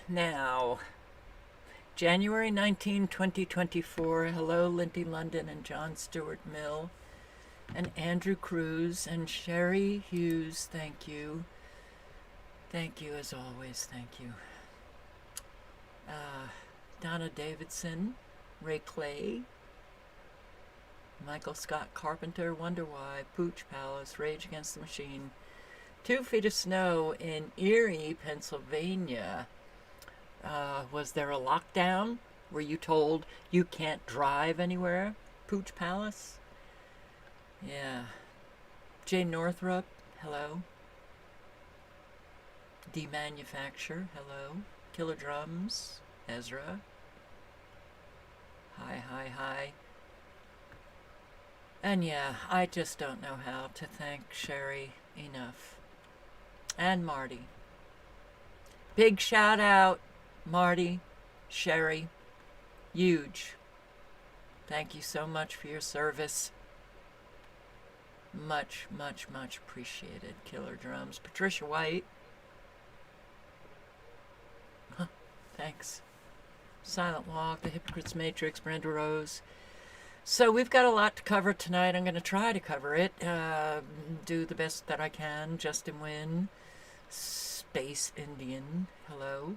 Now, January 19, 2024. Hello, Lindy London and John Stuart Mill and Andrew Cruz and Sherry Hughes. Thank you. Thank you as always. Thank you. Donna Davidson, Ray Clay, Michael Scott Carpenter, Wonder Why, Pooch Palace, Rage Against the Machine, 2 feet of snow in Erie, Pennsylvania. Was there a lockdown? Were you told you can't drive anywhere? Pooch Palace? Yeah. Jay Northrup, hello. Demanufacture, hello. Killer Drums, Ezra. Hi. And yeah, I just don't know how to thank Sherry enough. And Marty. Big shout out, Marty, Sherry. Huge. Thank you so much for your service. Much appreciated. Killer Drums. Patricia White. Thanks. Silent Walk, The Hypocrite's Matrix, Brenda Rose. So we've got a lot to cover tonight. I'm going to try to cover it. Do the best that I can. Justin Wynn. Space Indian. Hello.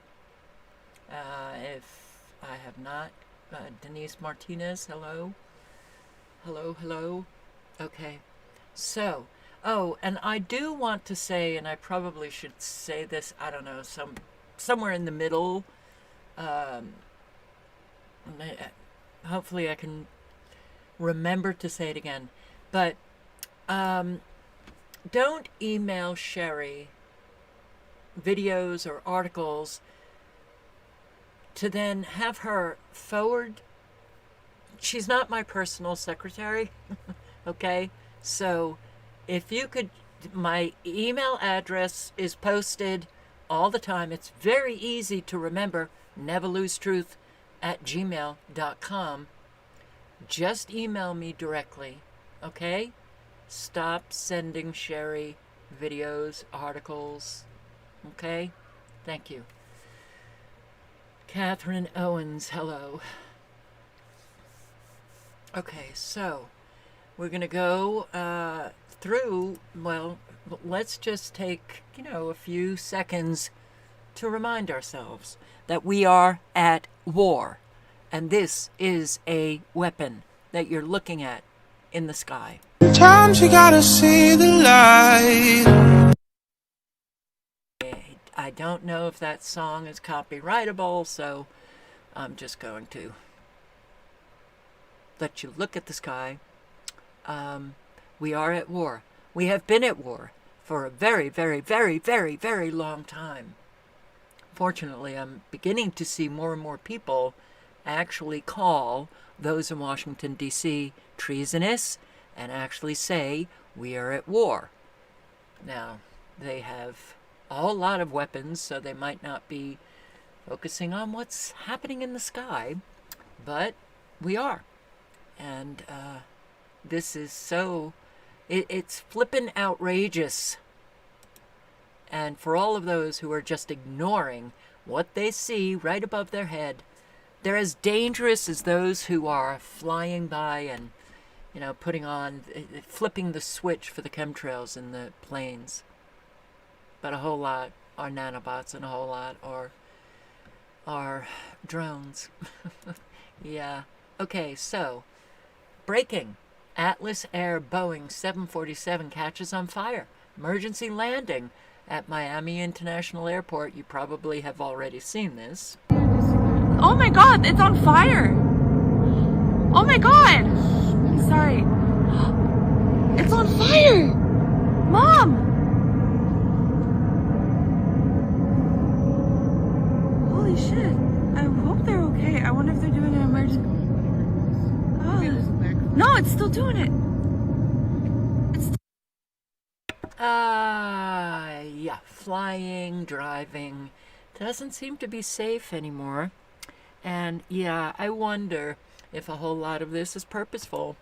If I have not, Denise Martinez. Hello. Hello. Okay. So, and I do want to say, and I probably should say this, I don't know, somewhere in the middle. Hopefully I can remember to say it again. But don't email Sherry videos or articles to then have her forward. She's not my personal secretary. Okay? So if you could, my email address is posted all the time. It's very easy to remember. neverlosetruth@gmail.com. Just email me directly. Okay? Stop sending Sherry videos, articles. Okay? Thank you. Catherine Owens, hello. Okay, so we're going to go through, well, let's just take, a few seconds to remind ourselves that we are at war. And this is a weapon that you're looking at in the sky. Sometimes you gotta see the light. I don't know if that song is copyrightable, so I'm just going to let you look at the sky. We are at war. We have been at war for a very long time. Fortunately, I'm beginning to see more and more people actually call those in Washington, D.C. treasonous and actually say we are at war. Now, they have a whole lot of weapons, so they might not be focusing on what's happening in the sky, but we are. And this is so... It's flippin' outrageous. And for all of those who are just ignoring what they see right above their head, they're as dangerous as those who are flying by and, flipping the switch for the chemtrails in the planes. But a whole lot are nanobots and a whole lot are drones. Yeah. Okay, so, breaking. Atlas Air Boeing 747 catches on fire. Emergency landing at Miami International Airport. You probably have already seen this. Oh my god, it's on fire! Oh my god! Sorry. It's on fire! Mom! Holy shit. I hope they're okay. I wonder if they're doing an emergency. Oh. No, it's still doing it. Yeah, flying, driving, doesn't seem to be safe anymore. And yeah, I wonder if a whole lot of this is purposeful.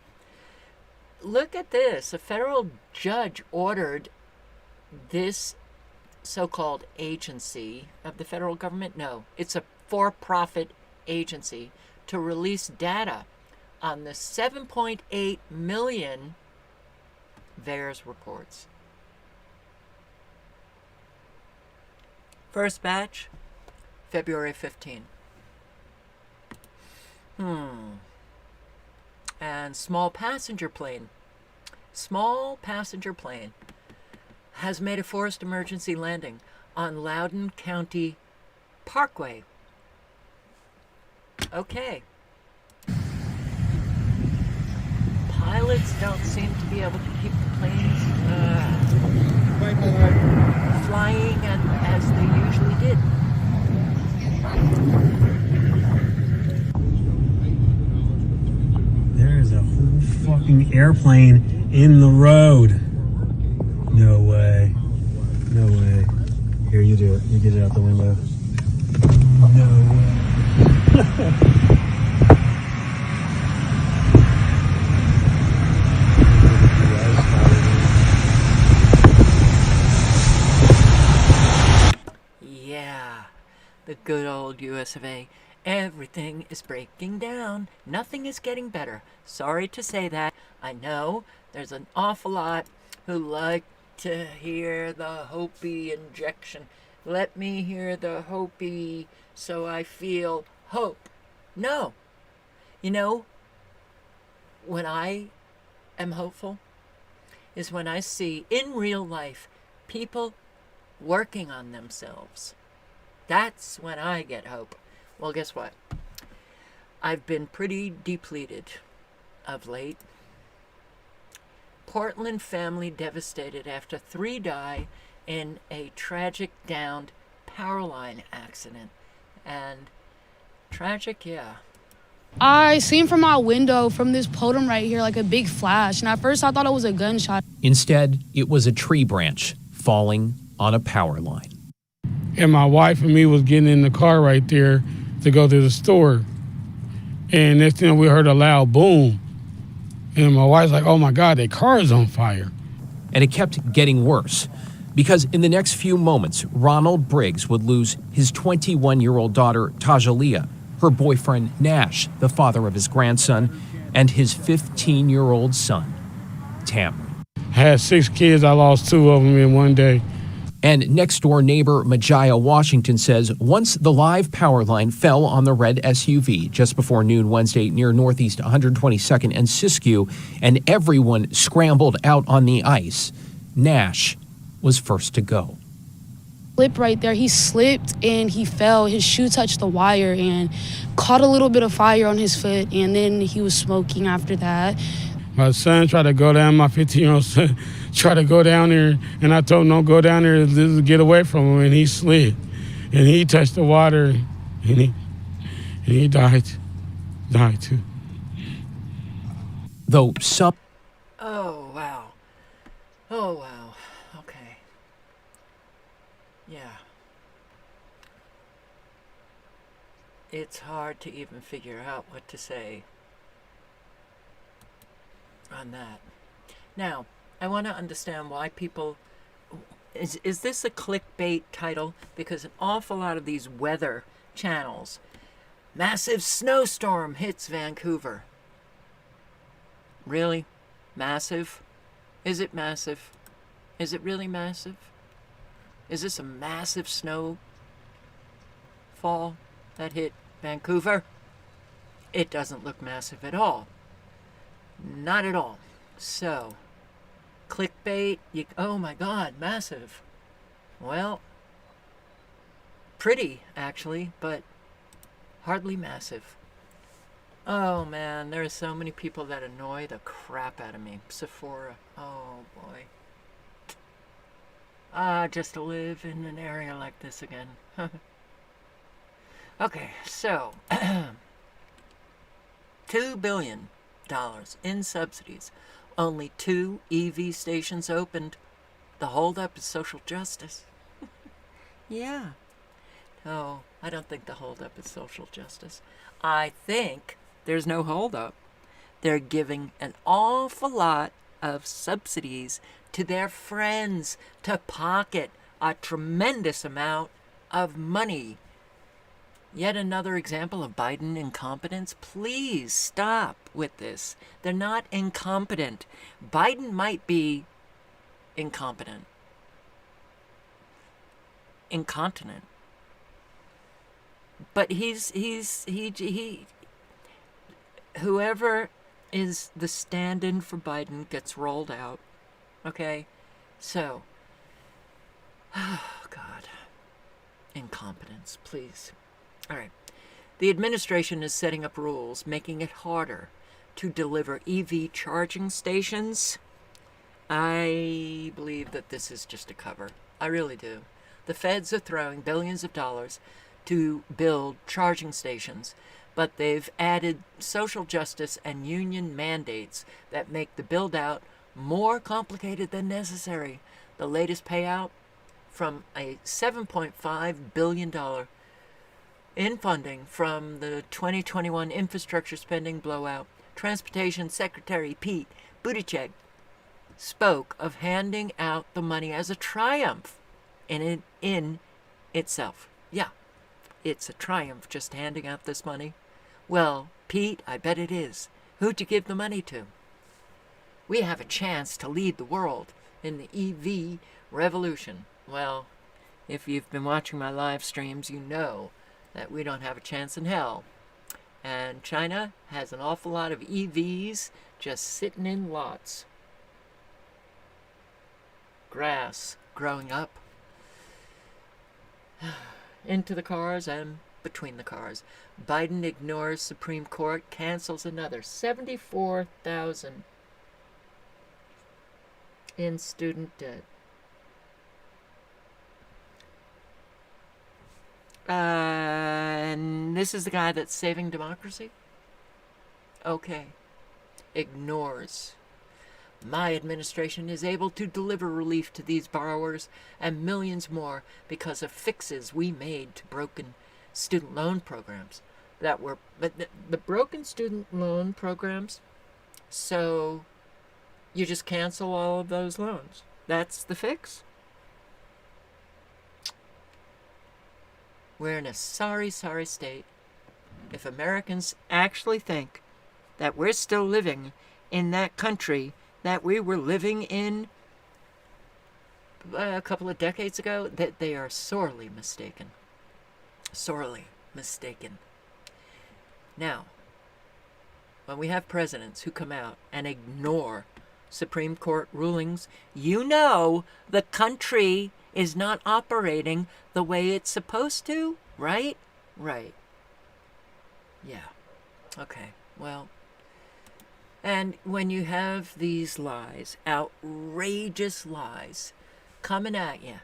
Look at this. A federal judge ordered this so-called agency of the federal government. No, it's a for-profit agency to release data on the 7.8 million VAERS reports. First batch, February 15. And small passenger plane has made a forced emergency landing on Loudoun County Parkway. Okay. Pilots don't seem to be able to keep the planes flying as they usually did. There is a whole fucking airplane in the road. No way. No way. Here, you do it. You get it out the window. No way. Yeah, the good old US of A. Everything is breaking down. Nothing is getting better. Sorry to say that. I know there's an awful lot who like to hear the Hopi injection. Let me hear the Hopi so I feel hope. No. You know, when I am hopeful is when I see in real life people working on themselves. That's when I get hope. Well, guess what? I've been pretty depleted of late. Portland family devastated after 3 die in a tragic downed power line accident. And tragic, yeah. I seen from my window from this podium right here like a big flash, and at first I thought it was a gunshot. Instead, it was a tree branch falling on a power line. And my wife and me was getting in the car right there to go to the store. And next thing we heard a loud boom. And my wife's like, oh my God, that car is on fire. And it kept getting worse, because in the next few moments, Ronald Briggs would lose his 21-year-old daughter, Tajalia, her boyfriend, Nash, the father of his grandson, and his 15-year-old son, Tamron. I had 6 kids, I lost 2 of them in one day. And next-door neighbor Majaya Washington says once the live power line fell on the red SUV just before noon Wednesday near Northeast 122nd and Siskiyou, and everyone scrambled out on the ice, Nash was first to go. Slip right there, he slipped and he fell. His shoe touched the wire and caught a little bit of fire on his foot, and then he was smoking after that. My son tried to go down, my 15-year-old son tried to go down there, and I told him, don't go down there, just get away from him, and he slid. And he touched the water, and he died too. Though some... Oh, wow. Oh, wow. Okay. Yeah. It's hard to even figure out what to say on that. Now, I want to understand why people... Is this a clickbait title? Because an awful lot of these weather channels... Massive snowstorm hits Vancouver. Really? Massive? Is it massive? Is it really massive? Is this a massive snowfall that hit Vancouver? It doesn't look massive at all. Not at all. So, clickbait, oh my God, massive. Well, pretty actually, but hardly massive. Oh man, there are so many people that annoy the crap out of me. Sephora, oh boy. Just to live in an area like this again. Okay, so, $2 billion in subsidies. Only 2 EV stations opened. The holdup is social justice. Yeah. No, I don't think the holdup is social justice. I think there's no holdup. They're giving an awful lot of subsidies to their friends to pocket a tremendous amount of money. Yet another example of Biden incompetence. Please stop with this. They're not incompetent. Biden might be incompetent. Incontinent. But he whoever is the stand-in for Biden gets rolled out. Okay? So, oh God. Incompetence, please. All right. The administration is setting up rules making it harder to deliver EV charging stations. I believe that this is just a cover. I really do. The feds are throwing billions of dollars to build charging stations, but they've added social justice and union mandates that make the build-out more complicated than necessary. The latest payout from a $7.5 billion in funding from the 2021 infrastructure spending blowout. Transportation Secretary Pete Buttigieg spoke of handing out the money as a triumph in itself. Yeah, it's a triumph just handing out this money. Well, Pete, I bet it is. Who'd you give the money to? We have a chance to lead the world in the EV revolution. Well, if you've been watching my live streams, you know that we don't have a chance in hell. And China has an awful lot of EVs just sitting in lots. Grass growing up into the cars and between the cars. Biden ignores Supreme Court, cancels another 74,000 in student debt. And this is the guy that's saving democracy? Okay. Ignores. My administration is able to deliver relief to these borrowers and millions more because of fixes we made to broken student loan programs that were, but the broken student loan programs, so you just cancel all of those loans. That's the fix? We're in a sorry, sorry state if Americans actually think that we're still living in that country that we were living in a couple of decades ago, that they are sorely mistaken. Sorely mistaken. Now, when we have presidents who come out and ignore Supreme Court rulings, you know the country is not operating the way it's supposed to, right? Right. Yeah. Okay. Well, and when you have these lies, outrageous lies, coming at you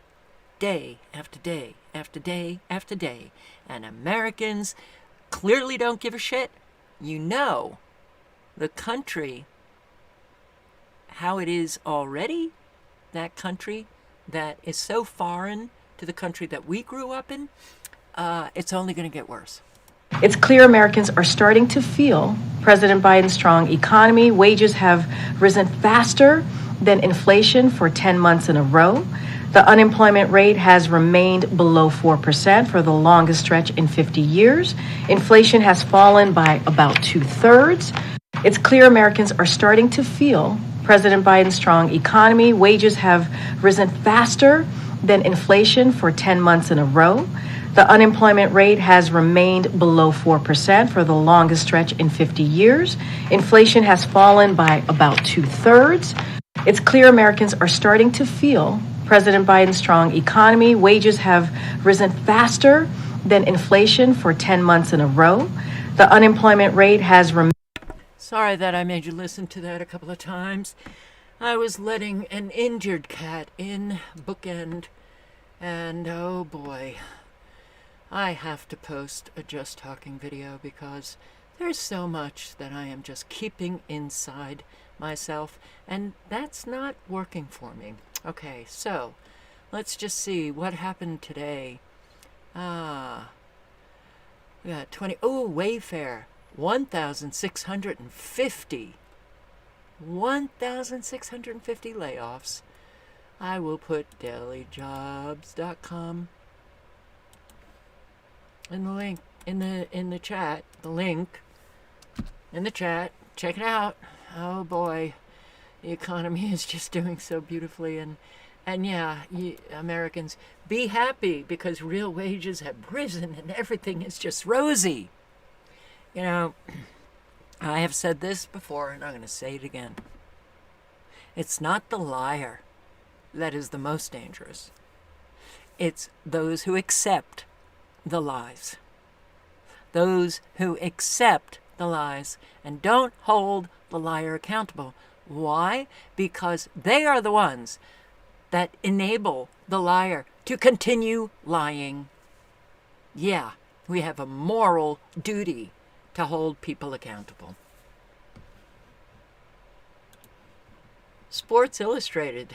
day after day after day after day, and Americans clearly don't give a shit, you know the country, how it is already, that country that is so foreign to the country that we grew up in, it's only going to get worse. It's clear Americans are starting to feel President Biden's strong economy. Wages have risen faster than inflation for 10 months in a row. The unemployment rate has remained below 4% for the longest stretch in 50 years. Inflation has fallen by about 2/3. It's clear Americans are starting to feel President Biden's strong economy. Wages have risen faster than inflation for 10 months in a row. The unemployment rate has remained below 4% for the longest stretch in 50 years. Inflation has fallen by about 2/3. It's clear Americans are starting to feel President Biden's strong economy. Wages have risen faster than inflation for 10 months in a row. The unemployment rate has remained. Sorry that I made you listen to that a couple of times. I was letting an injured cat in Bookend, and oh boy, I have to post a Just Talking video because there's so much that I am just keeping inside myself, and that's not working for me. Okay, so let's just see what happened today. We got Wayfair, 1,650. 1,650 layoffs. I will put dailyjobs.com in the link in the chat. The link in the chat. Check it out. Oh boy, the economy is just doing so beautifully, and yeah, you Americans, be happy because real wages have risen and everything is just rosy. You know, I have said this before and I'm going to say it again. It's not the liar that is the most dangerous. It's those who accept the lies. Those who accept the lies and don't hold the liar accountable. Why? Because they are the ones that enable the liar to continue lying. Yeah, we have a moral duty to hold people accountable. Sports Illustrated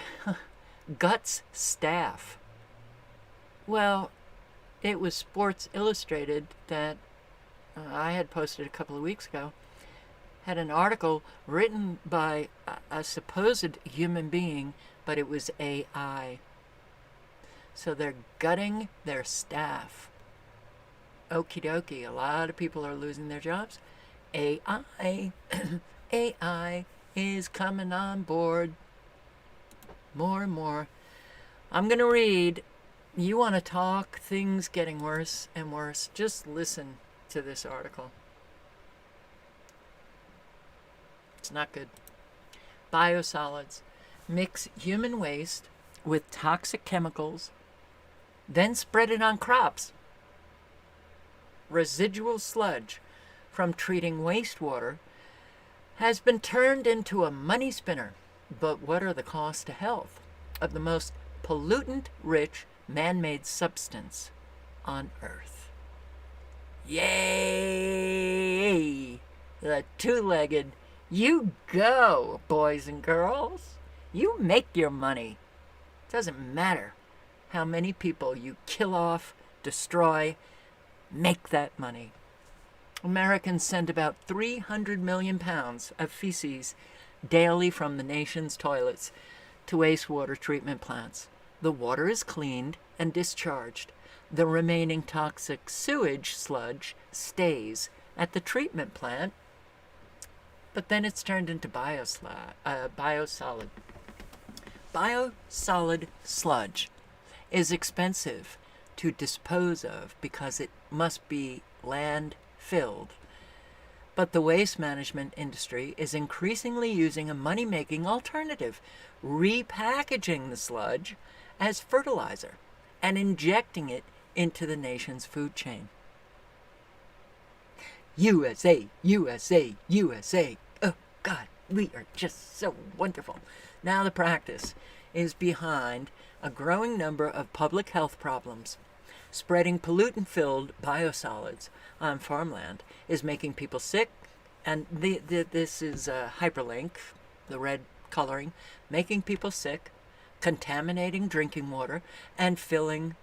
guts staff. Well, it was Sports Illustrated that I had posted a couple of weeks ago, had an article written by a supposed human being, but it was AI. So they're gutting their staff. Okie dokie, a lot of people are losing their jobs. AI, AI is coming on board more and more. I'm going to read. You want to talk things getting worse and worse, just listen to this article. It's not good. Biosolids mix human waste with toxic chemicals, then spread it on crops. Residual sludge from treating wastewater has been turned into a money spinner. But what are the costs to health of the most pollutant-rich man-made substance on Earth? Yay! The two-legged, you go, boys and girls. You make your money. It doesn't matter how many people you kill off, destroy, make that money. Americans send about 300 million pounds of feces daily from the nation's toilets to wastewater treatment plants. The water is cleaned and discharged. The remaining toxic sewage sludge stays at the treatment plant, but then it's turned into biosolid. Biosolid sludge is expensive to dispose of because it must be land-filled. But the waste management industry is increasingly using a money-making alternative, repackaging the sludge as fertilizer and injecting it into the nation's food chain. USA, USA, USA. Oh, God, we are just so wonderful. Now the practice is behind a growing number of public health problems. Spreading pollutant-filled biosolids on farmland is making people sick, and this is a hyperlink, the red coloring, making people sick, contaminating drinking water, and filling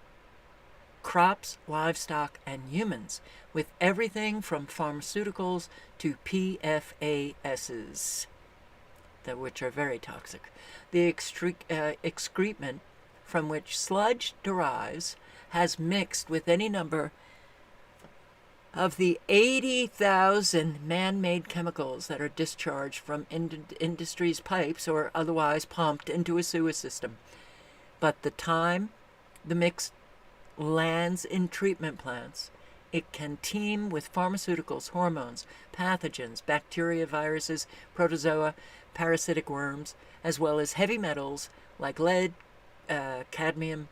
crops, livestock, and humans with everything from pharmaceuticals to PFASs, which are very toxic. The excrement from which sludge derives has mixed with any number of the 80,000 man-made chemicals that are discharged from industry's pipes or otherwise pumped into a sewer system. But the time the mix lands in treatment plants, it can teem with pharmaceuticals, hormones, pathogens, bacteria, viruses, protozoa, parasitic worms, as well as heavy metals like lead, cadmium,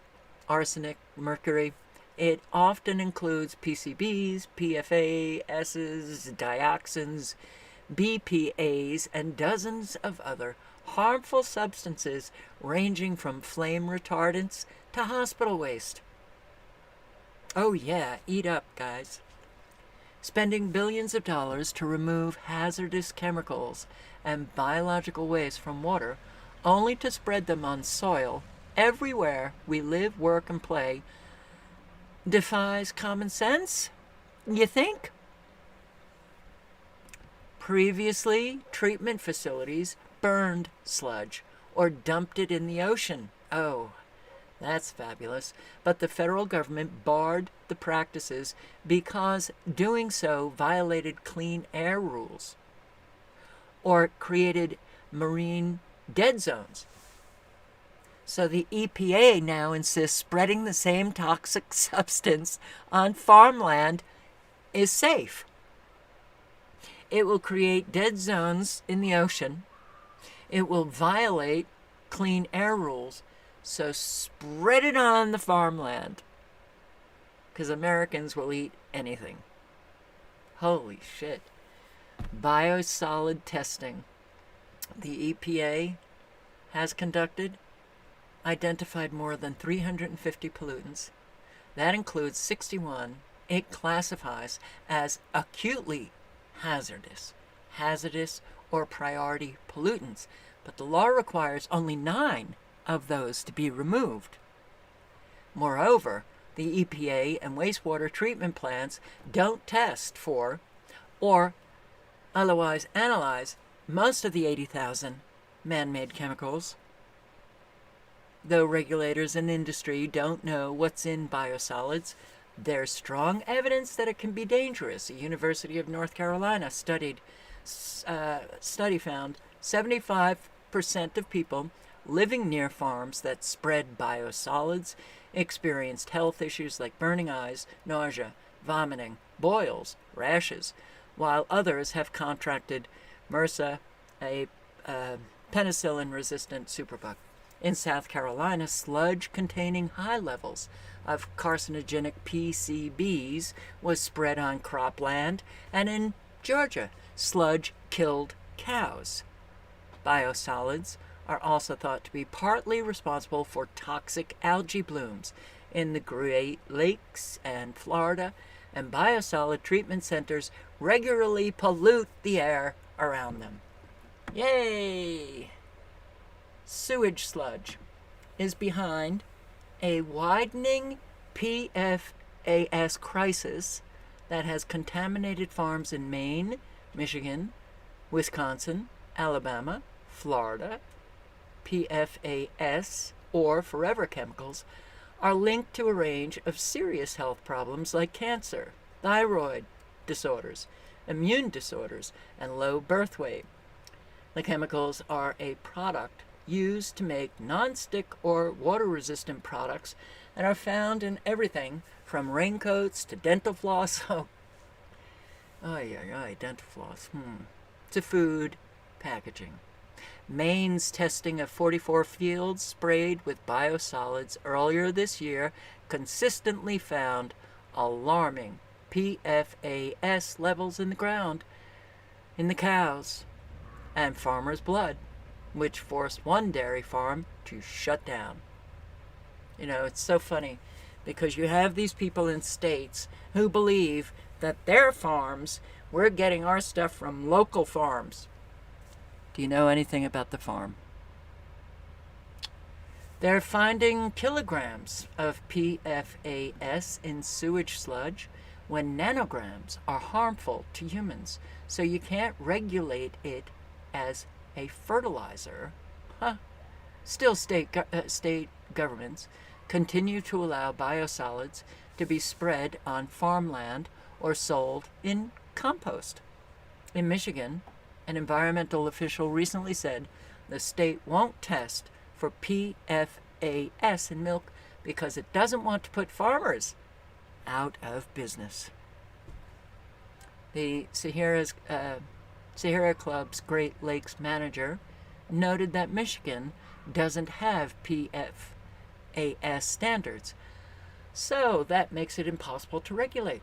arsenic, mercury. It often includes PCBs, PFASs, dioxins, BPAs, and dozens of other harmful substances ranging from flame retardants to hospital waste. Oh yeah, eat up, guys. Spending billions of dollars to remove hazardous chemicals and biological waste from water, only to spread them on soil everywhere we live, work, and play, defies common sense, you think? Previously, treatment facilities burned sludge or dumped it in the ocean Oh, that's fabulous. But the federal government barred the practices because doing so violated clean air rules or created marine dead zones. So the EPA now insists spreading the same toxic substance on farmland is safe. It will create dead zones in the ocean. It will violate clean air rules. So spread it on the farmland, because Americans will eat anything. Holy shit. Biosolid testing. The EPA has conducted, identified more than 350 pollutants. That includes 61 it classifies as acutely hazardous or priority pollutants. But the law requires only 9 of those to be removed. Moreover, the EPA and wastewater treatment plants don't test for or otherwise analyze most of the 80,000 man-made chemicals. Though regulators and industry don't know what's in biosolids, there's strong evidence that it can be dangerous. A University of North Carolina study found 75% of people living near farms that spread biosolids experienced health issues like burning eyes, nausea, vomiting, boils, rashes, while others have contracted MRSA, a penicillin-resistant superbug. In South Carolina, sludge containing high levels of carcinogenic PCBs was spread on cropland, and in Georgia, sludge killed cows. Biosolids are also thought to be partly responsible for toxic algae blooms in the Great Lakes and Florida, and biosolid treatment centers regularly pollute the air around them. Yay! Sewage sludge is behind a widening PFAS crisis that has contaminated farms in Maine, Michigan, Wisconsin, Alabama, Florida. PFAS, or forever chemicals, are linked to a range of serious health problems like cancer, thyroid disorders, immune disorders, and low birth weight. The chemicals are a product used to make non-stick or water-resistant products and are found in everything from raincoats to dental floss. Dental floss. To food packaging. Maine's testing of 44 fields sprayed with biosolids earlier this year consistently found alarming PFAS levels in the ground, in the cows, and farmers' blood, which forced one dairy farm to shut down. You know, it's so funny because you have these people in states who believe that their farms, we're getting our stuff from local farms. Do you know anything about the farm? They're finding kilograms of PFAS in sewage sludge when nanograms are harmful to humans, so you can't regulate it as a fertilizer. Still, state governments continue to allow biosolids to be spread on farmland or sold in compost. In Michigan, an environmental official recently said the state won't test for PFAS in milk because it doesn't want to put farmers out of business. The Sahara Club's Great Lakes manager noted that Michigan doesn't have PFAS standards, so that makes it impossible to regulate.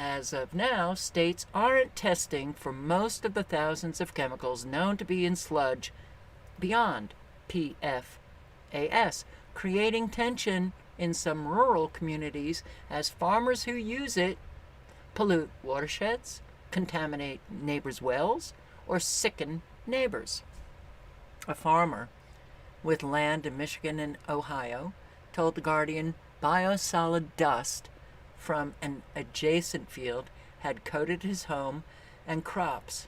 As of now, states aren't testing for most of the thousands of chemicals known to be in sludge beyond PFAS, creating tension in some rural communities as farmers who use it pollute watersheds, contaminate neighbors' wells, or sicken neighbors. A farmer with land in Michigan and Ohio told The Guardian biosolid dust from an adjacent field had coated his home and crops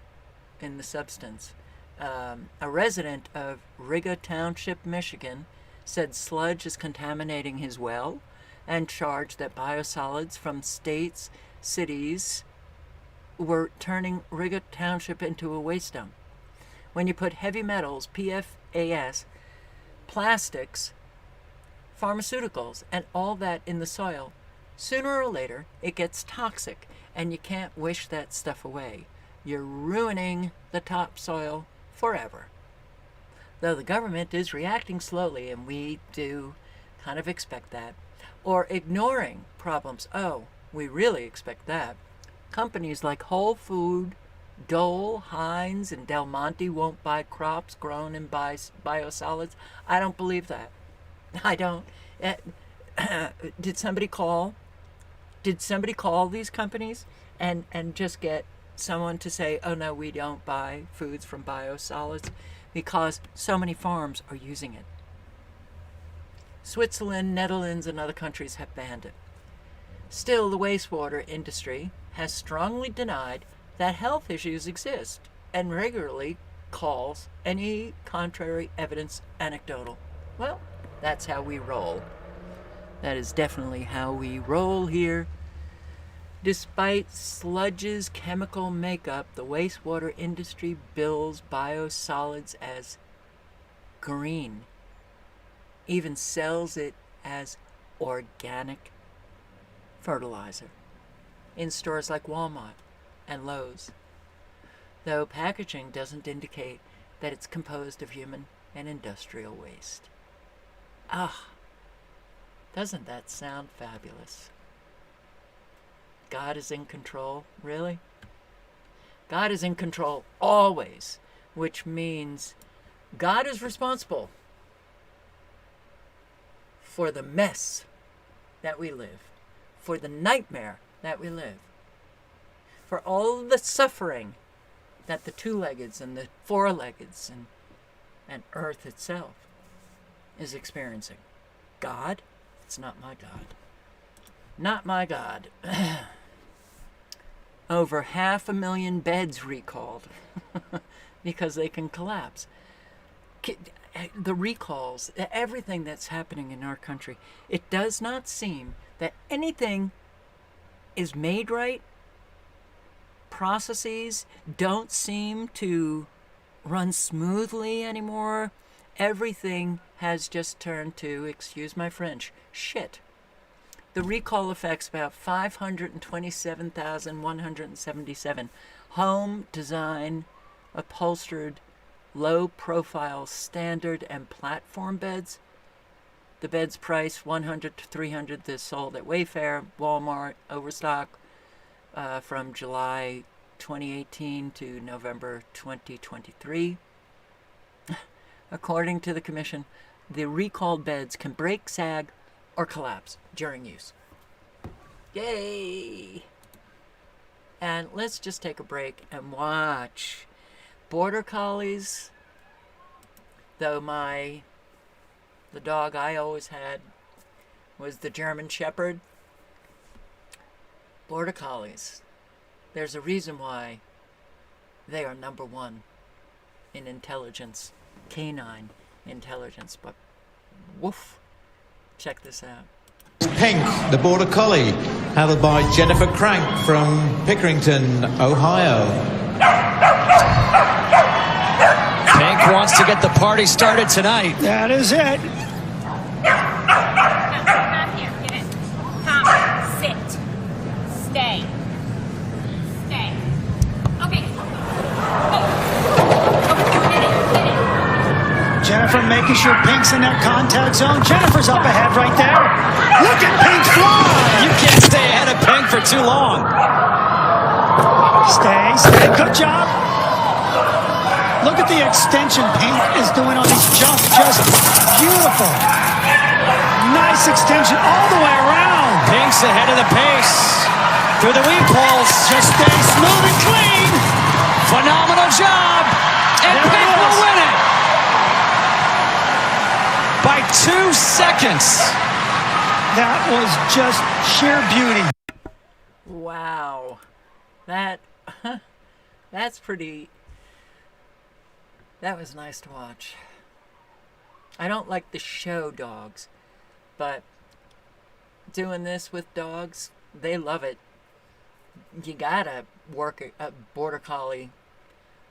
in the substance. A resident of Riga Township, Michigan, said sludge is contaminating his well and charged that biosolids from states, cities were turning Riga Township into a waste dump. When you put heavy metals, PFAS, plastics, pharmaceuticals, and all that in the soil, sooner or later it gets toxic, and you can't wish that stuff away. You're ruining the topsoil forever. Though the government is reacting slowly, and we do kind of expect that, or ignoring problems. Oh, we really expect that. Companies like Whole Food, Dole, Heinz, and Del Monte won't buy crops grown in biosolids. I don't believe that. I don't. Did somebody call these companies and just get someone to say, oh no, we don't buy foods from biosolids, because so many farms are using it? Switzerland, Netherlands, and other countries have banned it. Still, the wastewater industry has strongly denied that health issues exist and regularly calls any contrary evidence anecdotal. Well, that's how we roll. That is definitely how we roll here. Despite sludge's chemical makeup, the wastewater industry bills biosolids as green, even sells it as organic fertilizer in stores like Walmart and Lowe's, though packaging doesn't indicate that it's composed of human and industrial waste. Ah, doesn't that sound fabulous? God is in control, really? God is in control always, which means God is responsible for the mess that we live, for the nightmare that we live, for all the suffering that the two-leggeds and the four-leggeds and Earth itself is experiencing. God? It's not my God. Not my God. Over 500,000 beds recalled because they can collapse. The recalls, everything that's happening in our country, it does not seem that anything is made right. Processes don't seem to run smoothly anymore. Everything has just turned to, excuse my French, shit. The recall affects about 527,177 home, design, upholstered, low-profile standard and platform beds. The beds priced $100 to $300. They're sold at Wayfair, Walmart, Overstock from July 2018 to November 2023. According to the Commission, the recalled beds can break, sag, or collapse during use. Yay! And let's just take a break and watch. Border Collies, though the dog I always had was the German Shepherd. Border Collies, there's a reason why they are number one in intelligence, canine intelligence, but woof. Check this out. Pink, the Border Collie, handled by Jennifer Crank from Pickerington, Ohio. Pink wants to get the party started tonight. That is it. Not here. Get it. Come. Sit. Stay. Stay. Okay. Get it. Jennifer making sure Pink's in that contact zone. Jennifer's up ahead right there. Look at Pink fly. You can't stay ahead of Pink for too long. Stay. Good job. Look at the extension Pink is doing on these jumps. Just beautiful. Nice extension all the way around. Pink's ahead of the pace. Through the weak pulse. Just stay smooth and clean. Phenomenal job. And Pink will win it. By 2 seconds. That was just sheer beauty. Wow. That's pretty... That was nice to watch. I don't like the show dogs, but doing this with dogs, they love it. You gotta work a border collie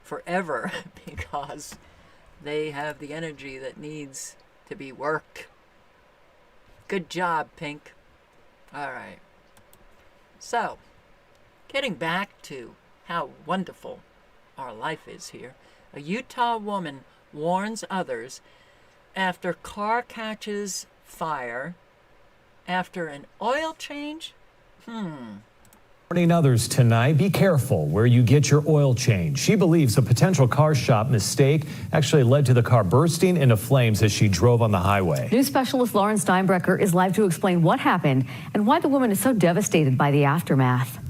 forever because they have the energy that needs to be worked. Good job, Pink. All right. So, getting back to how wonderful our life is here, a Utah woman warns others after car catches fire after an oil change. Warning others tonight, be careful where you get your oil change. She believes a potential car shop mistake actually led to the car bursting into flames as she drove on the highway. News specialist Lauren Steinbrecher is live to explain what happened and why the woman is so devastated by the aftermath.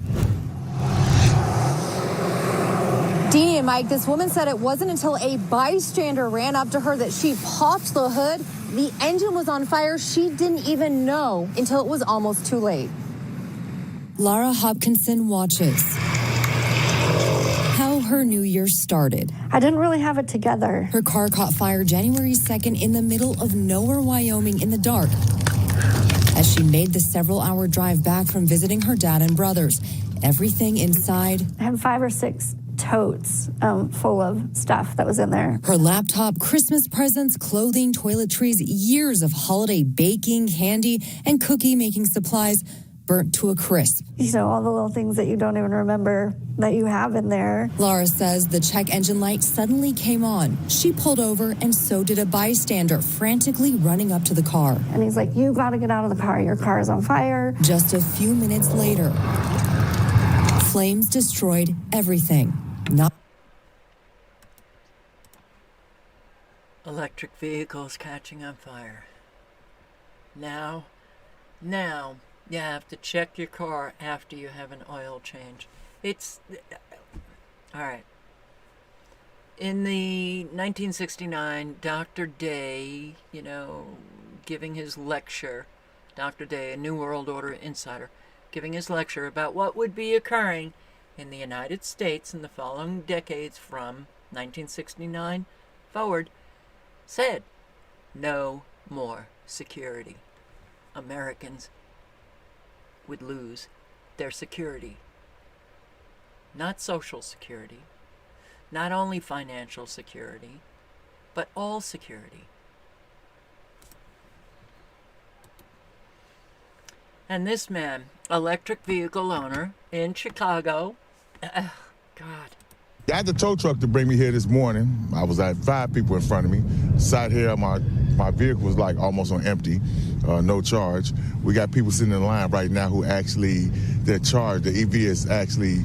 Deanie and Mike, this woman said it wasn't until a bystander ran up to her that she popped the hood. The engine was on fire. She didn't even know until it was almost too late. Lara Hopkinson watches how her new year started. I didn't really have it together. Her car caught fire January 2nd in the middle of nowhere, Wyoming in the dark as she made the several-hour drive back from visiting her dad and brothers. Everything inside. I had 5 or 6 totes full of stuff that was in there. Her laptop, Christmas presents, clothing, toiletries, years of holiday baking, candy, and cookie-making supplies burnt to a crisp. You know, all the little things that you don't even remember that you have in there. Laura says the check engine light suddenly came on. She pulled over, and so did a bystander, frantically running up to the car. And he's like, you got to get out of the car. Your car is on fire. Just a few minutes later, flames destroyed everything. Not Electric vehicles catching on fire. Now, you have to check your car after you have an oil change. It's... All right. In the 1969, Dr. Day, giving his lecture, Dr. Day, a New World Order insider, giving his lecture about what would be occurring in the United States in the following decades from 1969 forward, said, no more security. Americans would lose their security. Not social security, not only financial security, but all security. And this man, electric vehicle owner in Chicago, God. I had the tow truck to bring me here this morning. I was at 5 people in front of me. Sat here, my vehicle was like almost on empty, no charge. We got people sitting in line right now who actually, their charge, the EV is actually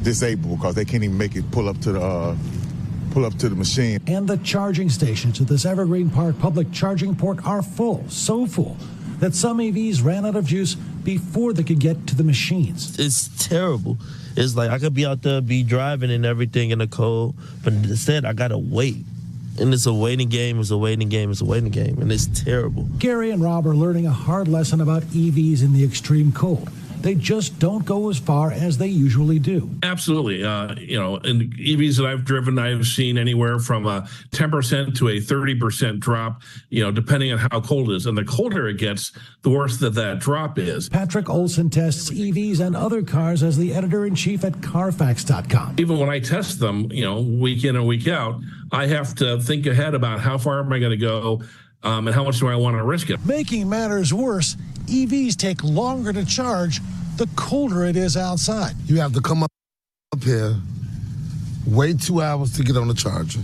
disabled because they can't even make it pull up to the machine. And the charging stations at this Evergreen Park public charging port are full, so full that some EVs ran out of juice before they could get to the machines. It's terrible. It's like I could be out there, be driving and everything in the cold, but instead I gotta wait. And it's a waiting game, it's a waiting game, it's a waiting game, and it's terrible. Gary and Rob are learning a hard lesson about EVs in the extreme cold. They just don't go as far as they usually do. Absolutely. In EVs that I've driven, I've seen anywhere from a 10% to a 30% drop, depending on how cold it is. And the colder it gets, the worse that drop is. Patrick Olson tests EVs and other cars as the editor-in-chief at Carfax.com. Even when I test them, week in and week out, I have to think ahead about how far am I going to go and how much do I want to risk it. Making matters worse, EVs take longer to charge the colder it is outside. You have to come up here, wait 2 hours to get on the charger.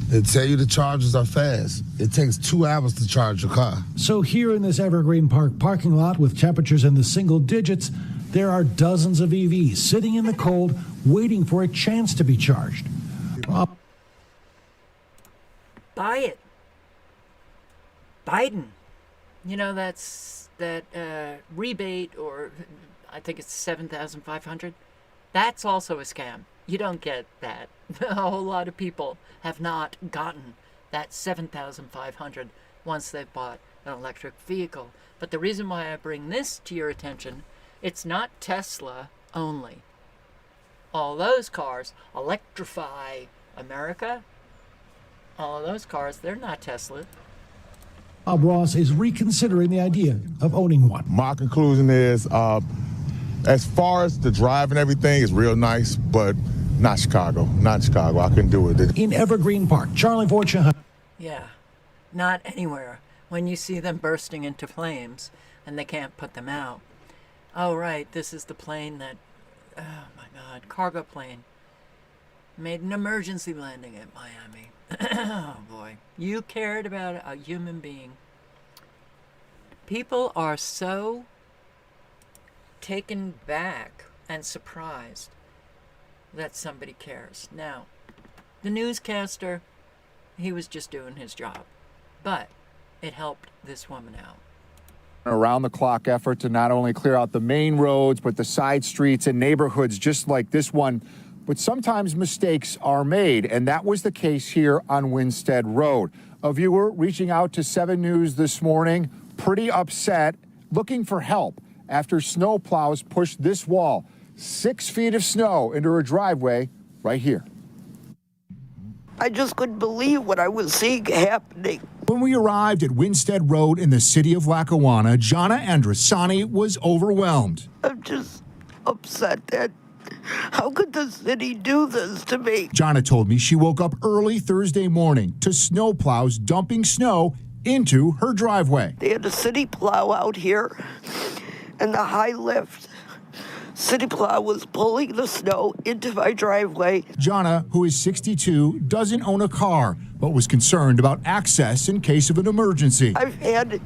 They tell you the chargers are fast. It takes 2 hours to charge your car. So here in this Evergreen Park parking lot with temperatures in the single digits, there are dozens of EVs sitting in the cold waiting for a chance to be charged. Buy it. Biden. That rebate, or I think it's $7,500. That's also a scam. You don't get that. A whole lot of people have not gotten that $7,500 once they've bought an electric vehicle. But the reason why I bring this to your attention, it's not Tesla only. All those cars, Electrify America, all of those cars, they're not Tesla. Bob Ross is reconsidering the idea of owning one. My conclusion is, as far as the drive and everything is real nice, but not Chicago. Not Chicago. I couldn't do it. In Evergreen Park, Charlie Fortune. Yeah, not anywhere. When you see them bursting into flames and they can't put them out. Oh, right, this is the plane that, oh my God, cargo plane, made an emergency landing at Miami. Oh boy, you cared about a human being. People are so taken back and surprised that somebody cares. Now, the newscaster, he was just doing his job, but it helped this woman out. Around-the-clock effort to not only clear out the main roads, but the side streets and neighborhoods just like this one. But sometimes mistakes are made, and that was the case here on Winstead Road. A viewer reaching out to 7 News this morning, pretty upset, looking for help after snow plows pushed this wall, 6 feet of snow into her driveway right here. I just couldn't believe what I was seeing happening. When we arrived at Winstead Road in the city of Lackawanna, Jana Andrasani was overwhelmed. I'm just upset that how could the city do this to me? Jana told me she woke up early Thursday morning to snowplows dumping snow into her driveway. They had a city plow out here and the high lift. City plow was pulling the snow into my driveway. Jana, who is 62, doesn't own a car, but was concerned about access in case of an emergency. I've had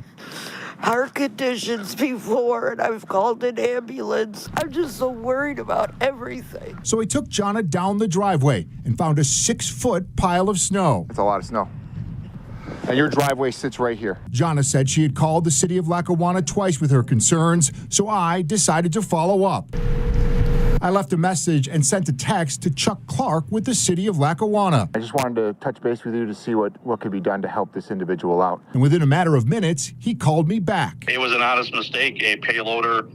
heart conditions before, and I've called an ambulance. I'm just so worried about everything. So he took Jana down the driveway and found a 6-foot pile of snow. It's a lot of snow. And your driveway sits right here. Jana said she had called the city of Lackawanna twice with her concerns, so I decided to follow up. I left a message and sent a text to Chuck Clark with the city of Lackawanna. I just wanted to touch base with you to see what could be done to help this individual out. And within a matter of minutes, he called me back. It was an honest mistake. A payloader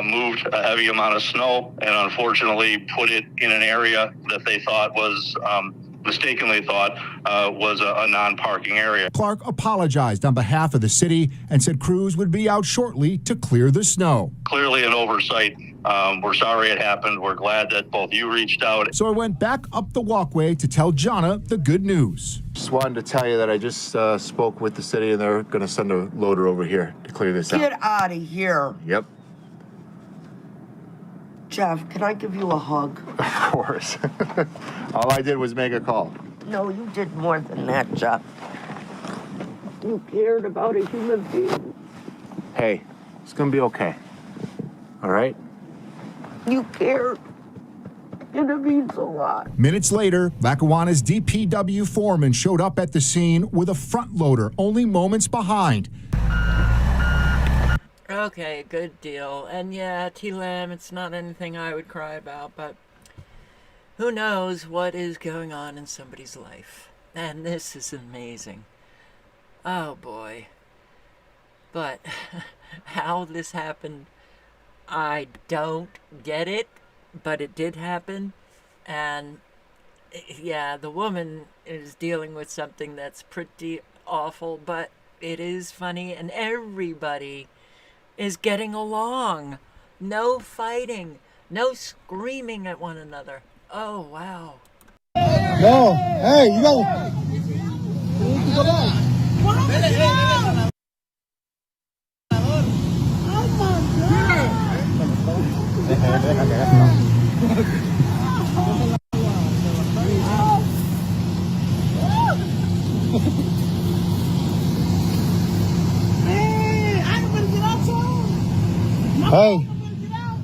moved a heavy amount of snow and unfortunately put it in an area that they thought was mistakenly thought was a non-parking area. Clark apologized on behalf of the city and said crews would be out shortly to clear the snow. Clearly an oversight. We're sorry it happened. We're glad that both you reached out. So I went back up the walkway to tell Jana the good news. Just wanted to tell you that I just spoke with the city and they're going to send a loader over here to clear this out. Get out of here. Yep. Jeff, can I give you a hug? Of course. All I did was make a call. No, you did more than that, Jeff. You cared about a human being. Hey, it's going to be okay. All right? You cared. And it means a lot. Minutes later, Lackawanna's DPW foreman showed up at the scene with a front loader only moments behind. Okay, good deal. And yeah, T-Lam, it's not anything I would cry about, but who knows what is going on in somebody's life. And this is amazing. Oh boy. But how this happened, I don't get it, but it did happen. And yeah, the woman is dealing with something that's pretty awful, but it is funny, and everybody is getting along. No fighting, no screaming at one another. Oh, wow. No, hey, you gotta go back.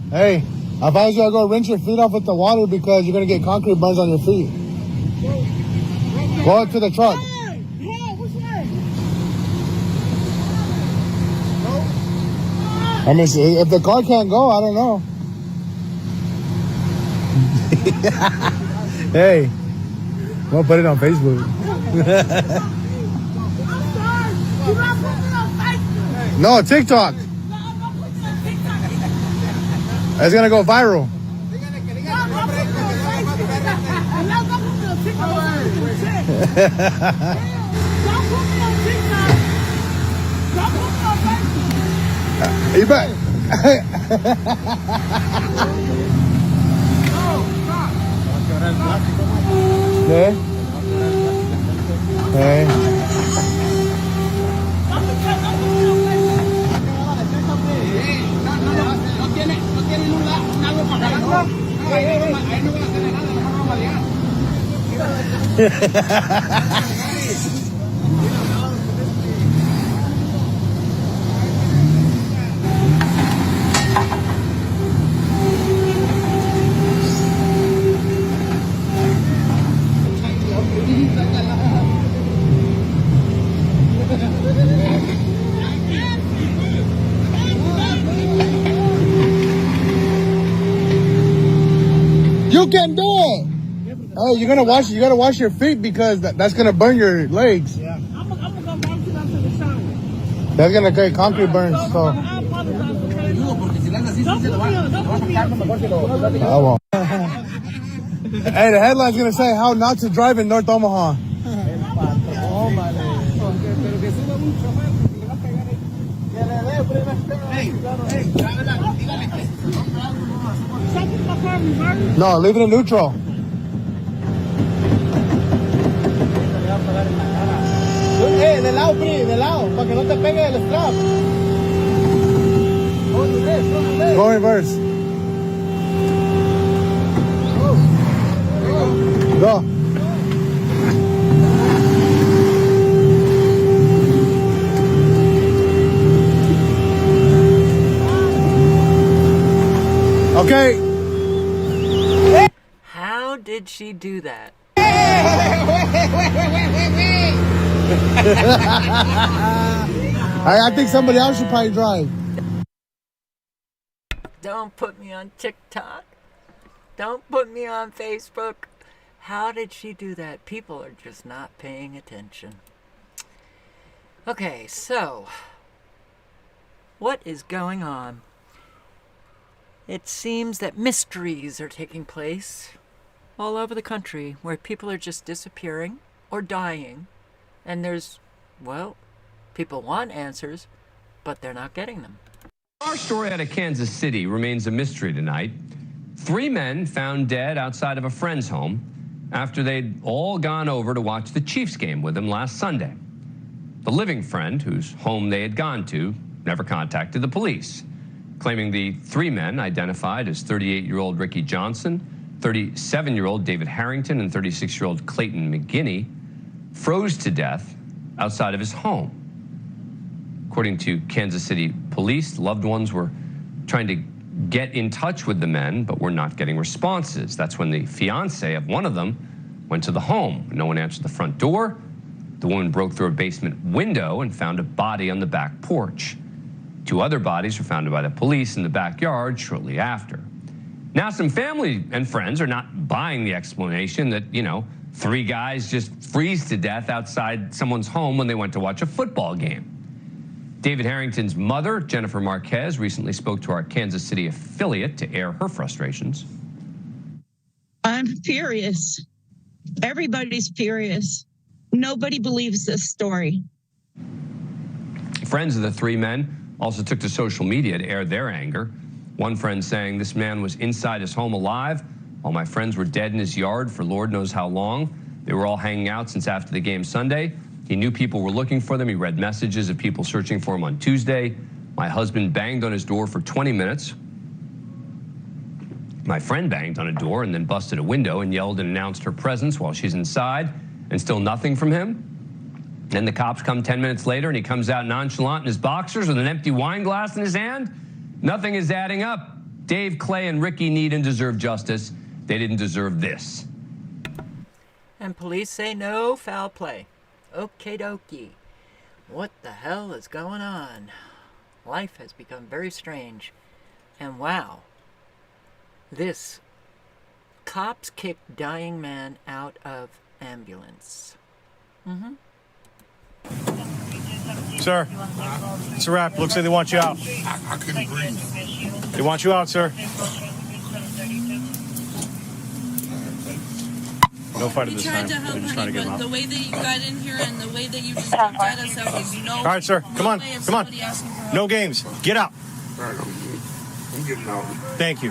Hey, I advise you to go rinse your feet off with the water because you're gonna get concrete burns on your feet. Go to the truck. I mean, if the car can't go, I don't know. Hey, we'll put it on Facebook. No, TikTok. It's gonna go viral. You bet. Hey. You can do it. Oh, you gotta wash your feet because that's gonna burn your legs. Yeah. I'm gonna go right to the shower. That's gonna get concrete burns. So. I won't. Hey, the headline's gonna say how not to drive in North Omaha. No, leave it in neutral. De lado, Pri, de lado, para que no te pegue el strap. Go reverse. Go. Okay. How did she do that? I think somebody else should probably drive. Don't put me on TikTok. Don't put me on Facebook. How did she do that? People are just not paying attention. Okay, so what is going on? It seems that mysteries are taking place all over the country where people are just disappearing or dying. And there's, well, people want answers, but they're not getting them. Our story out of Kansas City remains a mystery tonight. 3 men found dead outside of a friend's home after they'd all gone over to watch the Chiefs game with him last Sunday. The living friend, whose home they had gone to, never contacted the police, claiming the 3 men identified as 38-year-old Ricky Johnson, 37-year-old David Harrington, and 36-year-old Clayton McGinney froze to death outside of his home. According to Kansas City police, loved ones were trying to get in touch with the men, but were not getting responses. That's when the fiance of one of them went to the home. No one answered the front door. The woman broke through a basement window and found a body on the back porch. 2 other bodies were found by the police in the backyard shortly after. Now, some family and friends are not buying the explanation that, 3 guys just freeze to death outside someone's home when they went to watch a football game. David Harrington's mother, Jennifer Marquez, recently spoke to our Kansas City affiliate to air her frustrations. I'm furious. Everybody's furious. Nobody believes this story. Friends of the 3 men also took to social media to air their anger. One friend saying, "This man was inside his home alive, while my friends were dead in his yard for Lord knows how long. They were all hanging out since after the game Sunday. He knew people were looking for them. He read messages of people searching for him on Tuesday. My husband banged on his door for 20 minutes. My friend banged on a door and then busted a window and yelled and announced her presence while she's inside, and still nothing from him. Then the cops come 10 minutes later and he comes out nonchalant in his boxers with an empty wine glass in his hand. Nothing is adding up. Dave, Clay, and Ricky need and deserve justice. They didn't deserve this." And police say no foul play. Okie dokie. What the hell is going on? Life has become very strange. And wow. This. Cops kicked dying man out of ambulance. Sir, it's a wrap. Looks like they want you out. I couldn't breathe. They want you out, sir. No No fight at this time. We tried to help, We're just trying to get him but out. the way that you got in here and the way that you just jumped at us, that was no. All right, sir. Come on. way of Come on. somebody asking for help. No games. Get out. I'm getting out. Thank you.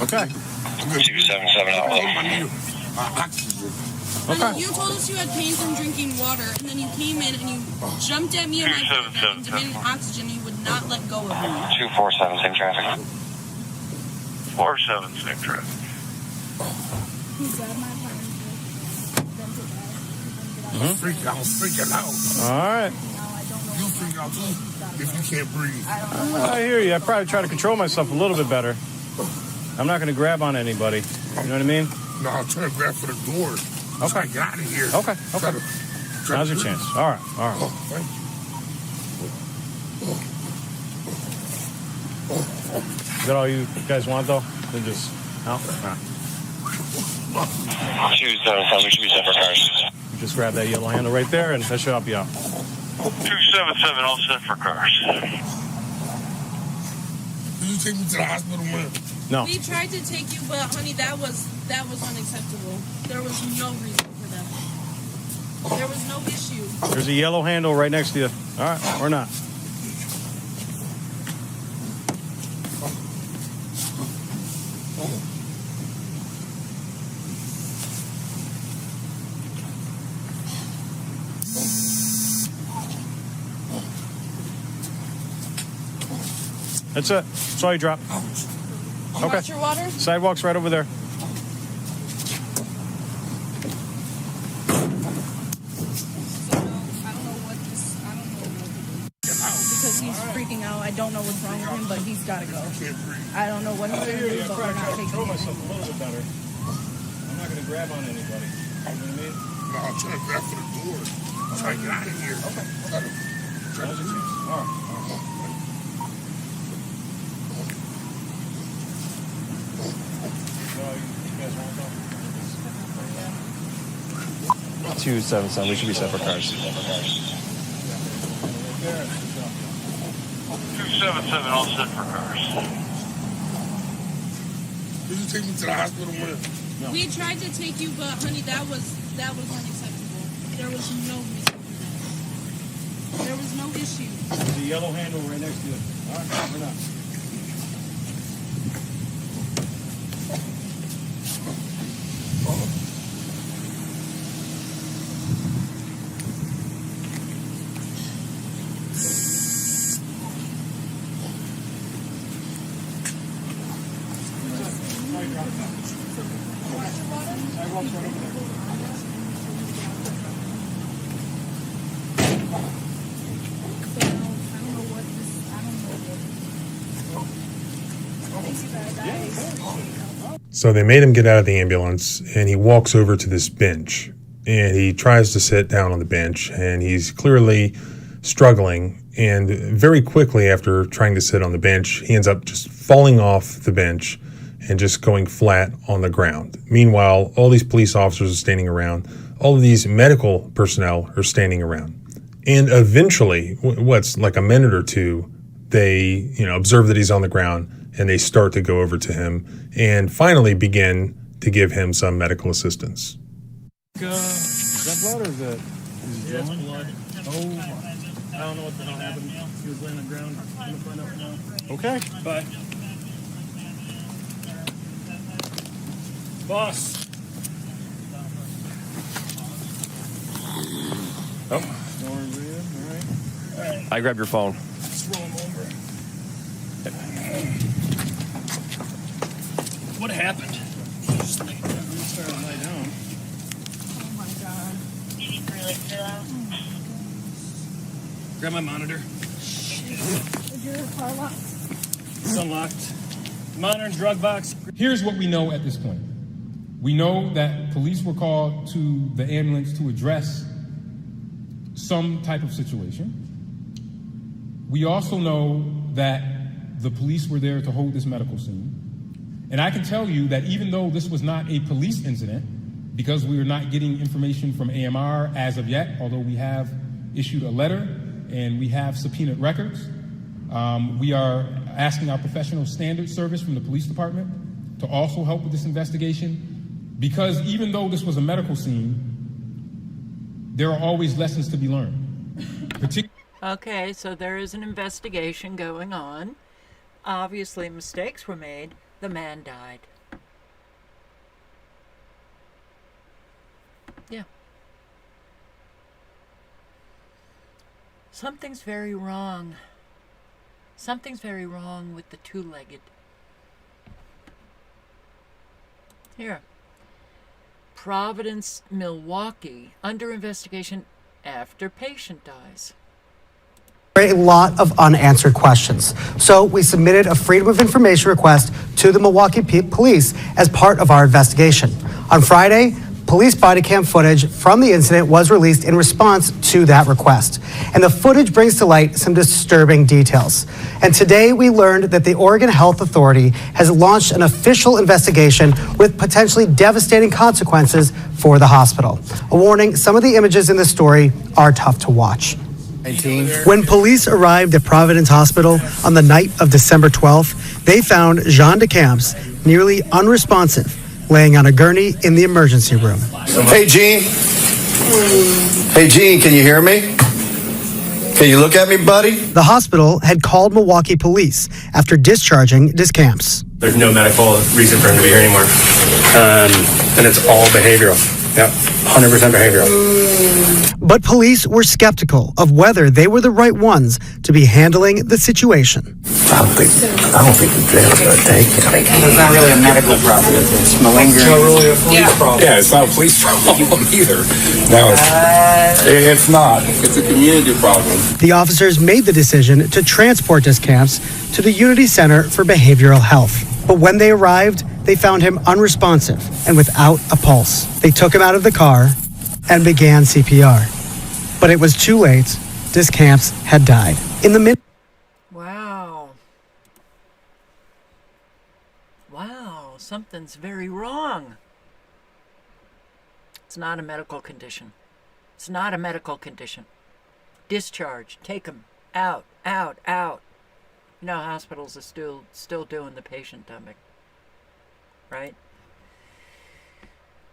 Okay. 277 outlet. And you told us you had pain from drinking water, and then you came in and you jumped at me and my partner and demanded oxygen. You would not let go of me. 247, same traffic. 47, same traffic. He grabbed my partner. I was freaking out. All right. You freak out too if you can't breathe. I hear you. I probably try to control myself a little bit better. I'm not going to grab on anybody. You know what I mean? No, I'm trying to grab for the door. Okay. Get out of here. Okay. Now's your chance. All right. Thank you. Is that all you guys want, though? Then just out? All right. 277, we should be set for cars. You just grab that yellow handle right there, and that should help you out. 277, all set for cars. Did you take me to the hospital, man? No. We tried to take you, but honey, that was unacceptable. There was no reason for that. There was no issue. There's a yellow handle right next to you. All right, or not. That's it. That's all you drop. Okay. Want your water? Sidewalk's right over there. Because he's freaking out. I don't know what's wrong with him, but he's got to go. I don't know what he's going to do, but we're not taking him. myself a little bit better. I'm not going to grab on anybody. You know what I mean? No, I'm trying to grab for the door. I'm trying to get out of here. Okay. All right. 277. We should be set for cars. 277, all set for cars. Did you take me to the hospital, man? No. We tried to take you, but honey, that was unacceptable. There was no reason for that. There was no issue. There's a yellow handle right next to you. All right, or not. So they made him get out of the ambulance, and he walks over to this bench, and he tries to sit down on the bench, and he's clearly struggling. And very quickly after trying to sit on the bench, he ends up just falling off the bench and just going flat on the ground. Meanwhile, all these police officers are standing around. All of these medical personnel are standing around. And eventually, what's like a minute or two, they observe that he's on the ground, and they start to go over to him and finally begin to give him some medical assistance. Is that blood or is that? That's blood. Oh, I don't know what the hell happened. He was laying on the ground. I'm gonna find out now. Okay. Bye. Boss. Oh. All right. I grabbed your phone. Let's roll him over. What happened? Just like started to lie down. Oh my god. Grab my monitor. Is your car locked? It's unlocked. Monitor and drug box. Here's what we know at this point. We know that police were called to the ambulance to address some type of situation. We also know that the police were there to hold this medical scene. And I can tell you that even though this was not a police incident, because we are not getting information from AMR as of yet, although we have issued a letter and we have subpoenaed records. We are asking our professional standards service from the police department to also help with this investigation, because even though this was a medical scene, there are always lessons to be learned. Okay, so there is an investigation going on. Obviously, mistakes were made. The man died. Yeah. Something's very wrong. Something's very wrong with the two-legged. Here. Providence, Milwaukee, under investigation after patient dies. A lot of unanswered questions. So we submitted a Freedom of Information request to the Milwaukee Police as part of our investigation. On Friday, police body cam footage from the incident was released in response to that request. And the footage brings to light some disturbing details. And today we learned that the Oregon Health Authority has launched an official investigation with potentially devastating consequences for the hospital. A warning, some of the images in this story are tough to watch. When police arrived at Providence Hospital on the night of December 12th, they found Jean DeCamps nearly unresponsive, laying on a gurney in the emergency room. Hey, Gene. Hey, Gene, can you hear me? Can you look at me, buddy? The hospital had called Milwaukee police after discharging DeCamps. There's no medical reason for him to be here anymore. And it's all behavioral. Yeah, 100% behavioral. But police were skeptical of whether they were the right ones to be handling the situation. I don't think the jail's going to take it. It's not really a medical problem. It's malingering. It's not really a police problem. Yeah, it's not a police problem either. No, it's not. It's a community problem. The officers made the decision to transport DeCamps to the Unity Center for Behavioral Health. But when they arrived, they found him unresponsive and without a pulse. They took him out of the car and began CPR. But it was too late. DeCamps had died. In the mid. Wow. Wow, something's very wrong. It's not a medical condition. It's not a medical condition. Discharge. Take him out, out, out. You know, hospitals are still doing the patient dumping, right?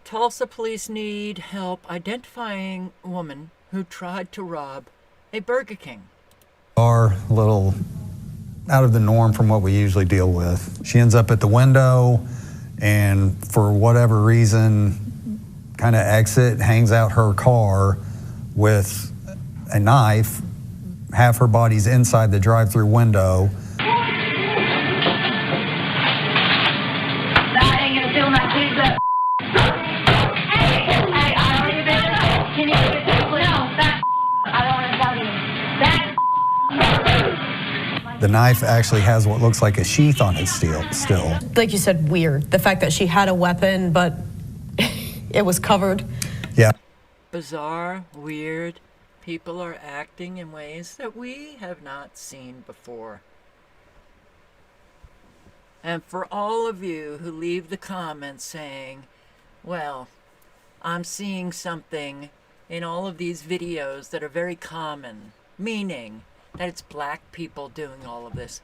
Tulsa police need help identifying a woman who tried to rob a Burger King. Are a little out of the norm from what we usually deal with. She ends up at the window and for whatever reason kind of hangs out her car with a knife. Half her body's inside the drive-through window. The knife actually has what looks like a sheath on it still. Like you said, weird. The fact that she had a weapon, but it was covered. Yeah. Bizarre, weird. People are acting in ways that we have not seen before. And for all of you who leave the comments saying, well, I'm seeing something in all of these videos that are very common, meaning that it's black people doing all of this.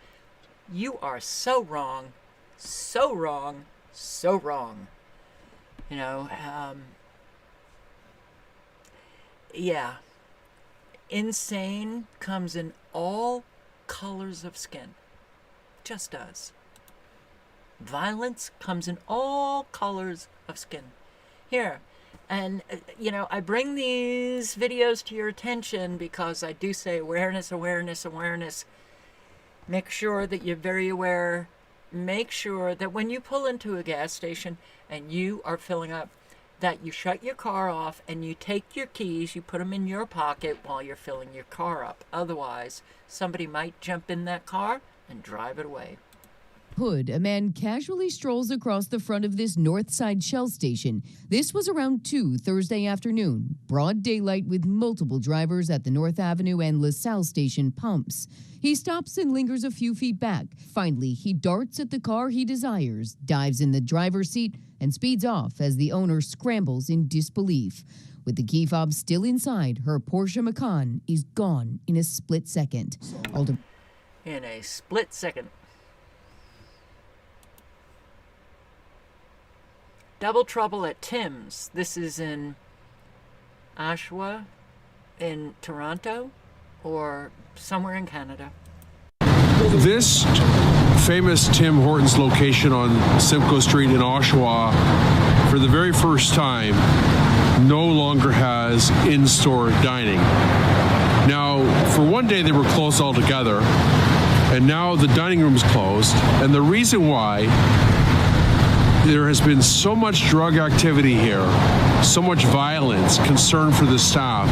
You are so wrong, so wrong, so wrong. You know, yeah. Insane comes in all colors of skin. Just does. Violence comes in all colors of skin. Here, and, you know, I bring these videos to your attention because I do say awareness, awareness, awareness. Make sure that you're very aware. Make sure that when you pull into a gas station and you are filling up, that you shut your car off and you take your keys, you put them in your pocket while you're filling your car up. Otherwise, somebody might jump in that car and drive it away. Hood, a man casually strolls across the front of this Northside Shell station. This was around 2 Thursday afternoon, broad daylight with multiple drivers at the North Avenue and LaSalle station pumps. He stops and lingers a few feet back. Finally, he darts at the car he desires, dives in the driver's seat, and speeds off as the owner scrambles in disbelief. With the key fob still inside, her Porsche Macan is gone in a split second. In a split second. Double trouble at Tim's. This is in Oshawa, in Toronto, or somewhere in Canada. This famous Tim Hortons location on Simcoe Street in Oshawa, for the very first time, no longer has in-store dining. Now, for one day they were closed altogether, and now the dining room is closed. And the reason why, there has been so much drug activity here, so much violence, concern for the staff,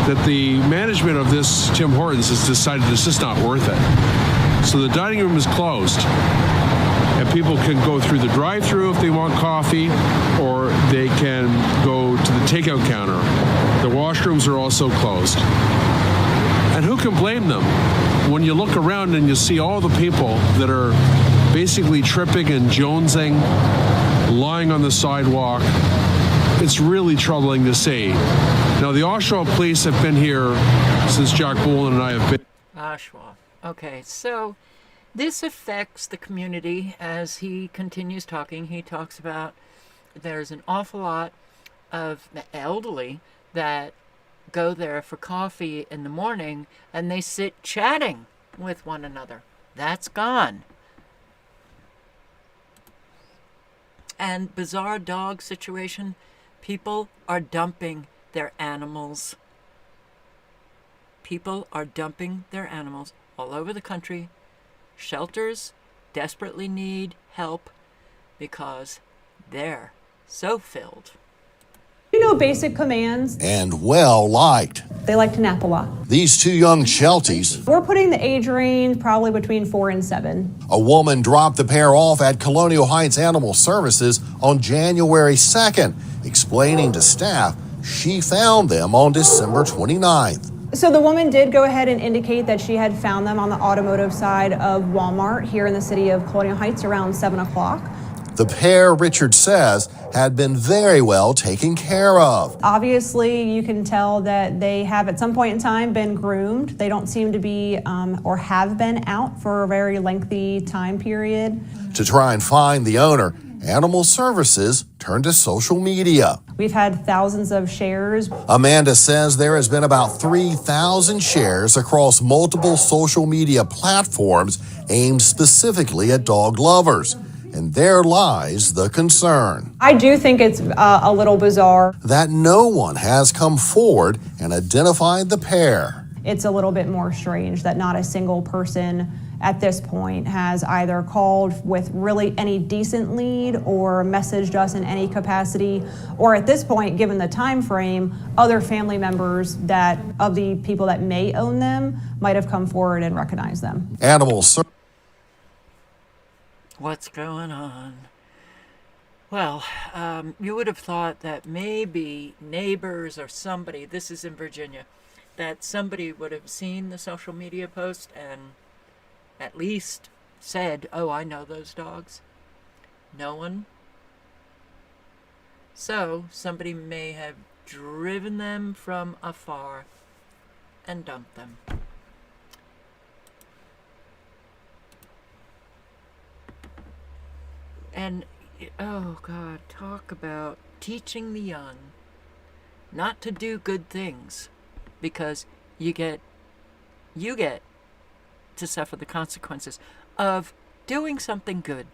that the management of this Tim Hortons has decided it's just not worth it. So the dining room is closed, and people can go through the drive-thru if they want coffee, or they can go to the takeout counter. The washrooms are also closed. And who can blame them? When you look around and you see all the people that are basically tripping and jonesing, lying on the sidewalk, it's really troubling to see. Now, the Oshawa police have been here since Jack Boland and I have been. Oshawa. Okay, so this affects the community as he continues talking. He talks about there's an awful lot of elderly that go there for coffee in the morning and they sit chatting with one another. That's gone. And bizarre dog situation. People are dumping their animals. People are dumping their animals all over the country. Shelters desperately need help because they're so filled. You know basic commands. And well liked. They like to nap a lot. These two young Shelties. We're putting the age range probably between 4 and 7. A woman dropped the pair off at Colonial Heights Animal Services on January 2nd, explaining to staff she found them on December 29th. So the woman did go ahead and indicate that she had found them on the automotive side of Walmart here in the city of Colonial Heights around 7 o'clock. The pair, Richard says, had been very well taken care of. Obviously, you can tell that they have at some point in time been groomed. They don't seem to be or have been out for a very lengthy time period. To try and find the owner, Animal Services turned to social media. We've had thousands of shares. Amanda says there has been about 3,000 shares across multiple social media platforms aimed specifically at dog lovers. And there lies the concern. I do think it's a little bizarre that no one has come forward and identified the pair. It's a little bit more strange that not a single person at this point has either called with really any decent lead or messaged us in any capacity, or at this point, given the time frame, other family members that of the people that may own them might have come forward and recognized them. What's going on? Well, you would have thought that maybe neighbors or somebody, this is in Virginia, that somebody would have seen the social media post and at least said, oh, I know those dogs. No one. So somebody may have driven them from afar and dumped them. And, oh God, talk about teaching the young not to do good things, because you get to suffer the consequences of doing something good.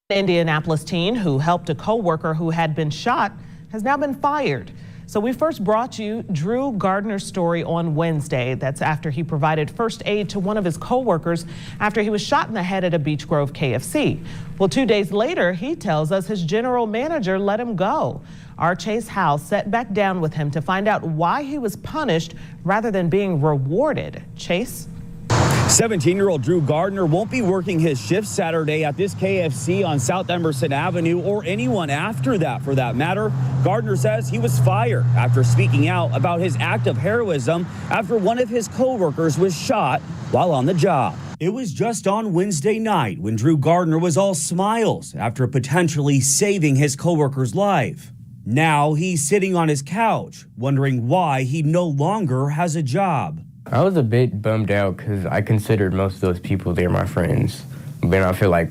The Indianapolis teen who helped a co-worker who had been shot has now been fired. So we first brought you Drew Gardner's story on Wednesday. That's after he provided first aid to one of his co-workers after he was shot in the head at a Beech Grove KFC. Well, 2 days later, he tells us his general manager let him go. Our Chase Howe sat back down with him to find out why he was punished rather than being rewarded. Chase? 17-year-old Drew Gardner won't be working his shift Saturday at this KFC on South Emerson Avenue, or anyone after that for that matter. Gardner says he was fired after speaking out about his act of heroism after one of his co-workers was shot while on the job. It was just on Wednesday night when Drew Gardner was all smiles after potentially saving his co-worker's life. Now he's sitting on his couch, wondering why he no longer has a job. I was a bit bummed out because I considered most of those people, they're my friends. But I feel like,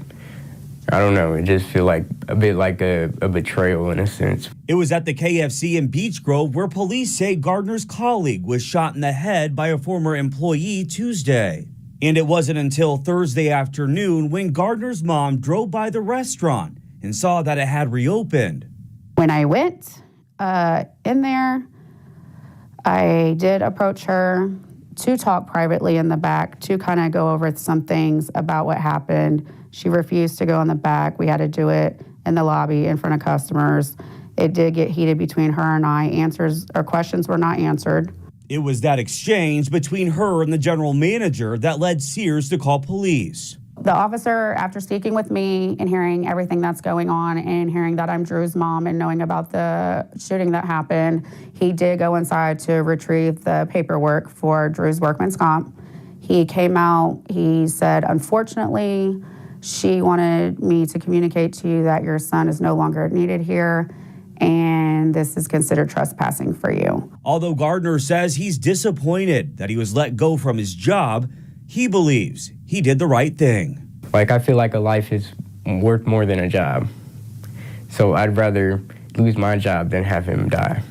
I don't know, it just feel like a bit like a betrayal in a sense. It was at the KFC in Beech Grove where police say Gardner's colleague was shot in the head by a former employee Tuesday. And it wasn't until Thursday afternoon when Gardner's mom drove by the restaurant and saw that it had reopened. When I went in there, I did approach her to talk privately in the back to kind of go over some things about what happened. She refused to go in the back. We had to do it in the lobby in front of customers. It did get heated between her and I. Questions were not answered. It was that exchange between her and the general manager that led Sears to call police. The officer, after speaking with me and hearing everything that's going on and hearing that I'm Drew's mom and knowing about the shooting that happened, he did go inside to retrieve the paperwork for Drew's workman's comp. He came out, he said, unfortunately, she wanted me to communicate to you that your son is no longer needed here and this is considered trespassing for you. Although Gardner says he's disappointed that he was let go from his job, he believes he did the right thing. Like, I feel like a life is worth more than a job. So I'd rather lose my job than have him die.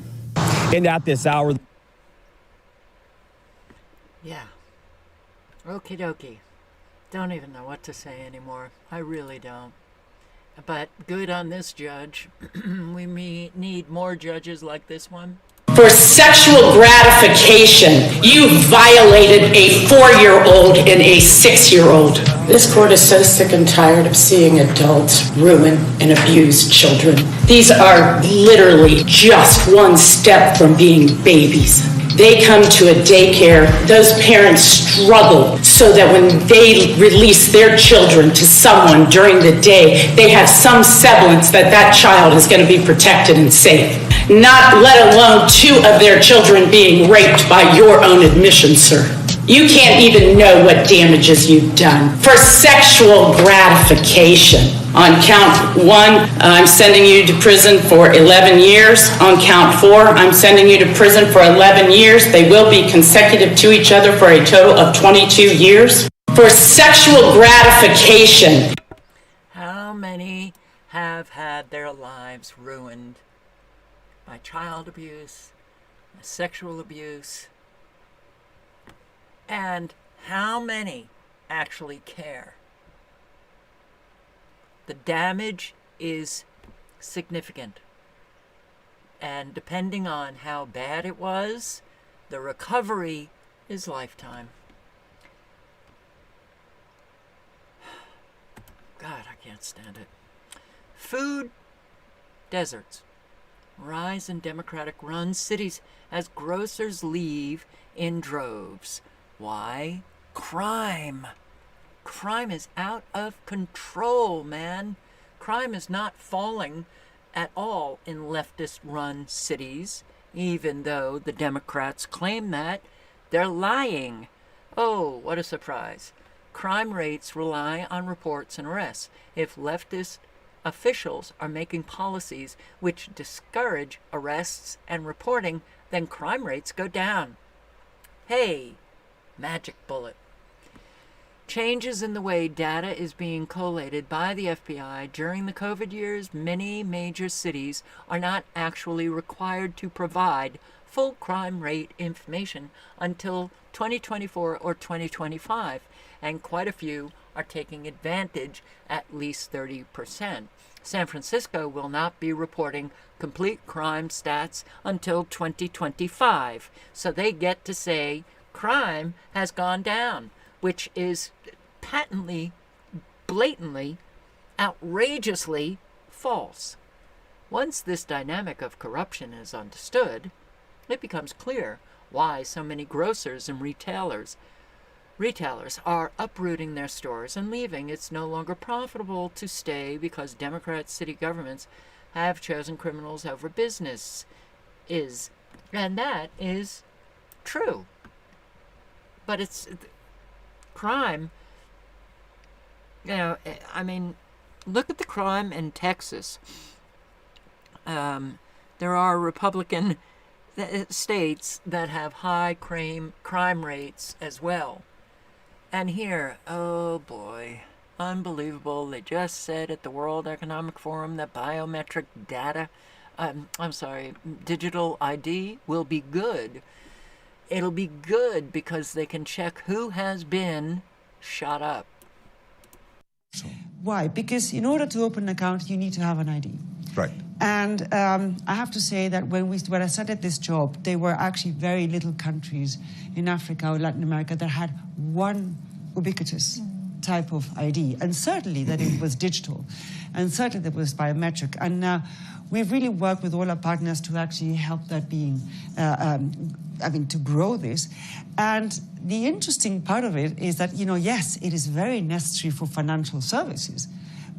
And at this hour... Yeah. Okie dokie. Don't even know what to say anymore. I really don't. But good on this judge. We need more judges like this one. For sexual gratification, you violated a 4-year-old and a 6-year-old. This court is so sick and tired of seeing adults ruin and abuse children. These are literally just one step from being babies. They come to a daycare, those parents struggle so that when they release their children to someone during the day, they have some semblance that that child is going to be protected and safe. Not let alone 2 of their children being raped by your own admission, sir. You can't even know what damages you've done for sexual gratification. On count 1, I'm sending you to prison for 11 years. On count 4, I'm sending you to prison for 11 years. They will be consecutive to each other for a total of 22 years. For sexual gratification. How many have had their lives ruined by child abuse, by sexual abuse? And how many actually care? The damage is significant. And depending on how bad it was, the recovery is lifetime. God, I can't stand it. Food deserts. Rise in Democratic-run cities as grocers leave in droves. Why? Crime. Crime is out of control, man. Crime is not falling at all in leftist-run cities, even though the Democrats claim that. They're lying. Oh, what a surprise. Crime rates rely on reports and arrests. If leftist officials are making policies which discourage arrests and reporting, then crime rates go down. Hey, magic bullet. Changes in the way data is being collated by the FBI during the COVID years, many major cities are not actually required to provide full crime rate information until 2024 or 2025, and quite a few are taking advantage, at least 30%. San Francisco will not be reporting complete crime stats until 2025, so they get to say crime has gone down, which is patently, blatantly, outrageously false. Once this dynamic of corruption is understood, it becomes clear why so many grocers and retailers are uprooting their stores and leaving. It's no longer profitable to stay because Democrat city governments have chosen criminals over business. And that is true. But it's crime. You know, I mean, look at the crime in Texas. There are Republican states that have high crime rates as well. And here, oh boy, unbelievable. They just said at the World Economic Forum that biometric data, digital ID will be good. It'll be good because they can check who has been shot up. Why? Because in order to open an account, you need to have an ID. Right. And I have to say that when I started this job, there were actually very little countries in Africa or Latin America that had one ubiquitous type of ID, and certainly that it was digital, and certainly that it was biometric. And we've really worked with all our partners to actually help that being, to grow this. And the interesting part of it is that, yes, it is very necessary for financial services,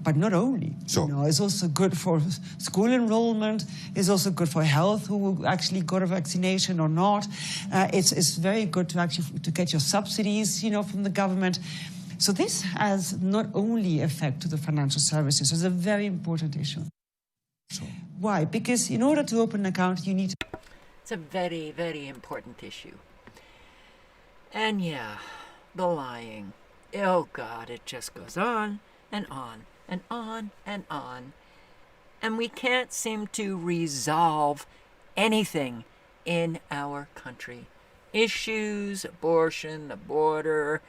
but not only. So, it's also good for school enrollment. It's also good for health, who actually got a vaccination or not. It's very good to get your subsidies, from the government. So this has not only effect to the financial services. It's a very important issue. So, why? Because in order to open an account, you need to... It's a very, very important issue. And yeah, the lying. Oh God, it just goes on and on and on and on. And we can't seem to resolve anything in our country. Issues, abortion, the border,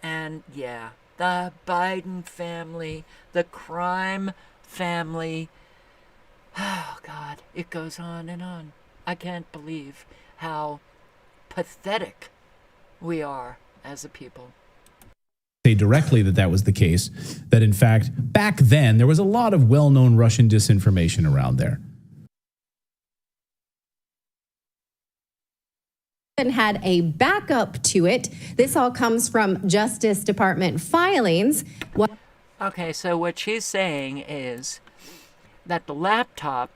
and yeah, the Biden family, the crime family. Oh God, it goes on and on. I can't believe how pathetic we are as a people. Say directly that was the case, that in fact, back then, there was a lot of well-known Russian disinformation around there. And had a backup to it. This all comes from Justice Department filings. Okay, so what she's saying is that the laptop,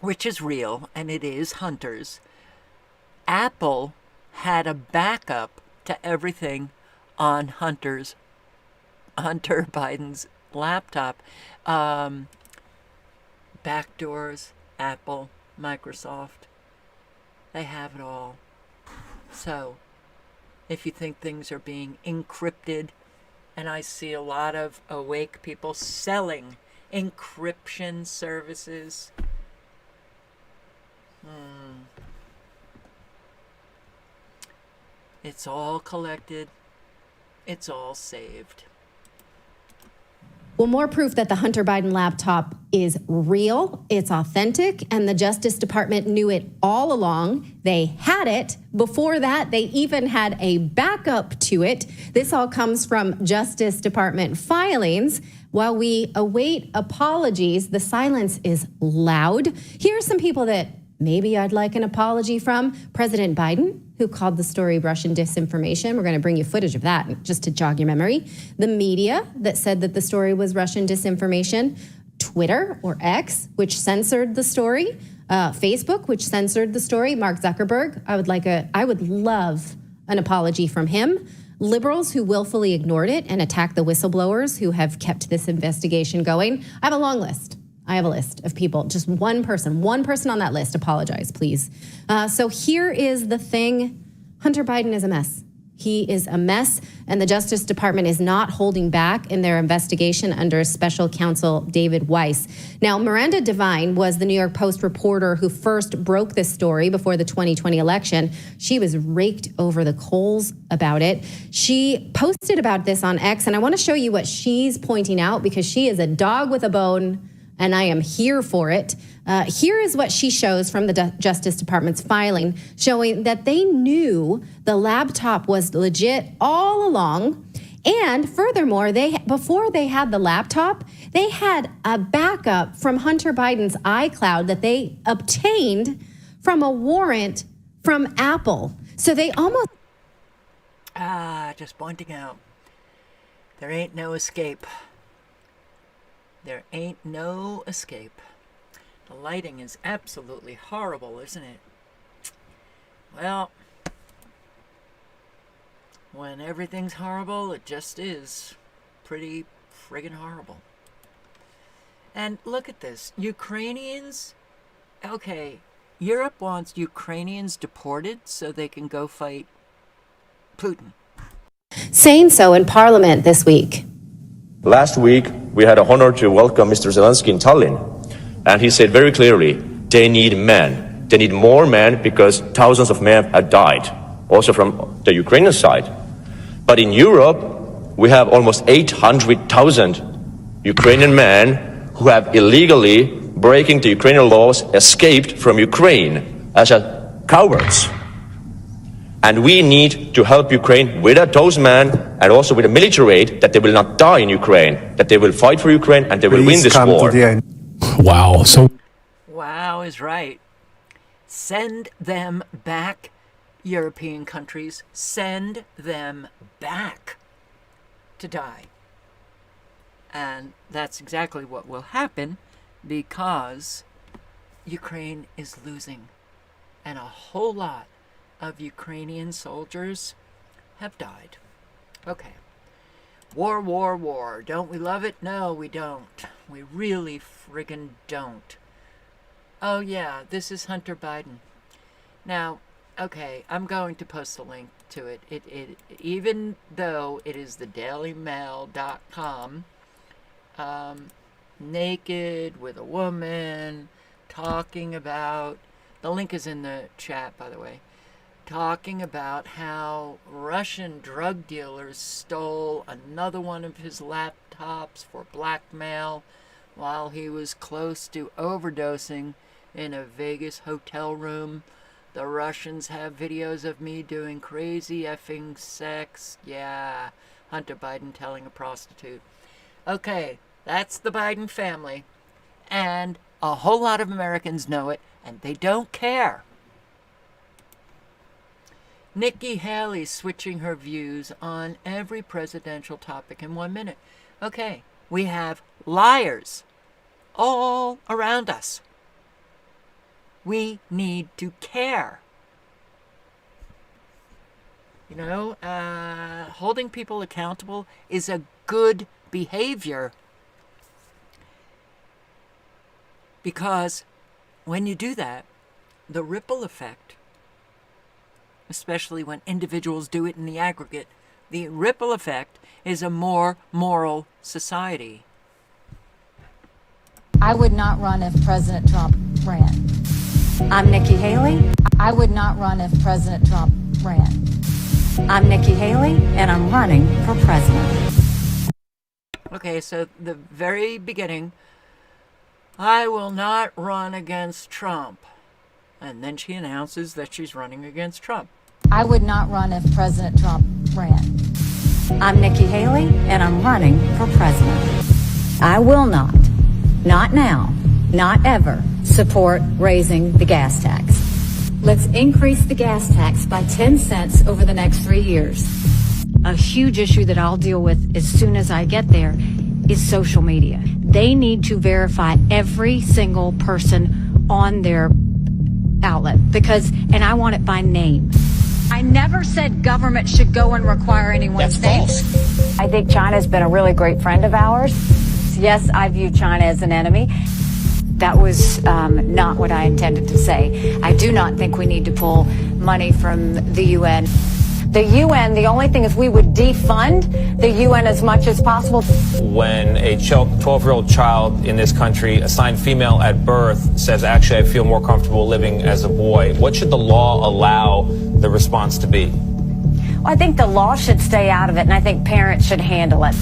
which is real, and it is Hunter's, Apple had a backup to everything on Hunter Biden's laptop. Backdoors, Apple, Microsoft, they have it all. So, if you think things are being encrypted, and I see a lot of awake people selling encryption services, it's all collected, it's all saved. Well, more proof that the Hunter Biden laptop is real, it's authentic, and the Justice Department knew it all along. They had it. Before that, they even had a backup to it. This all comes from Justice Department filings. While we await apologies, the silence is loud. Here are some people that maybe I'd like an apology from. President Biden, who called the story Russian disinformation. We're going to bring you footage of that just to jog your memory. The media that said that the story was Russian disinformation. Twitter, or X, which censored the story. Facebook, which censored the story. Mark Zuckerberg, I would love an apology from him. Liberals who willfully ignored it and attacked the whistleblowers who have kept this investigation going. I have a long list. I have a list of people, just one person on that list. Apologize, please. So here is the thing. Hunter Biden is a mess. He is a mess, and the Justice Department is not holding back in their investigation under Special Counsel David Weiss. Now, Miranda Devine was the New York Post reporter who first broke this story before the 2020 election. She was raked over the coals about it. She posted about this on X, and I want to show you what she's pointing out because she is a dog with a bone, and I am here for it. Here is what she shows from the Justice Department's filing, showing that they knew the laptop was legit all along. And furthermore, before they had the laptop, they had a backup from Hunter Biden's iCloud that they obtained from a warrant from Apple. So they almost... just pointing out, there ain't no escape. There ain't no escape. The lighting is absolutely horrible, isn't it? Well, when everything's horrible, it just is pretty friggin' horrible. And look at this. Ukrainians okay, Europe wants Ukrainians deported so they can go fight Putin. Saying so in Parliament this week. Last week, we had a honor to welcome Mr. Zelensky in Tallinn, and he said very clearly, they need men. They need more men because thousands of men have died, also from the Ukrainian side. But in Europe, we have almost 800,000 Ukrainian men who have illegally, breaking the Ukrainian laws, escaped from Ukraine as cowards. And we need to help Ukraine with those men and also with a military aid that they will not die in Ukraine, that they will fight for Ukraine and they will win this war. Wow. So Wow is right. Send them back, European countries. Send them back to die. And that's exactly what will happen because Ukraine is losing. And a whole lot of Ukrainian soldiers have died. Okay. War, war, war. Don't we love it? No, we don't. We really friggin' don't. Oh yeah, this is Hunter Biden. Now, okay, I'm going to post a link to it. Even though it is the dailymail.com, naked with a woman, talking about, the link is in the chat, by the way, talking about how Russian drug dealers stole another one of his laptops for blackmail while he was close to overdosing in a Vegas hotel room. The Russians have videos of me doing crazy effing sex. Yeah, Hunter Biden telling a prostitute. Okay, that's the Biden family. And a whole lot of Americans know it, and they don't care. Nikki Haley switching her views on every presidential topic in 1 minute. Okay, we have liars all around us. We need to care. You know, holding people accountable is a good behavior because when you do that, the ripple effect, especially when individuals do it in the aggregate, the ripple effect is a more moral society. I would not run if President Trump ran. I'm Nikki Haley. I would not run if President Trump ran. I'm Nikki Haley, and I'm running for president. Okay, so the very beginning, I will not run against Trump. And then she announces that she's running against Trump. I would not run if President Trump ran. I'm Nikki Haley, and I'm running for president. I will not now, not ever, support raising the gas tax. Let's increase the gas tax by 10 cents over the next 3 years. A huge issue that I'll deal with as soon as I get there is social media. They need to verify every single person on their outlet and I want it by name. I never said government should go and require anyone's name. I think China's been a really great friend of ours. Yes, I view China as an enemy. That was not what I intended to say. I do not think we need to pull money from the UN. The UN, the only thing is we would defund the UN as much as possible. When a 12-year-old child in this country, assigned female at birth, says, actually, I feel more comfortable living as a boy, what should the law allow the response to be? Well, I think the law should stay out of it, and I think parents should handle it.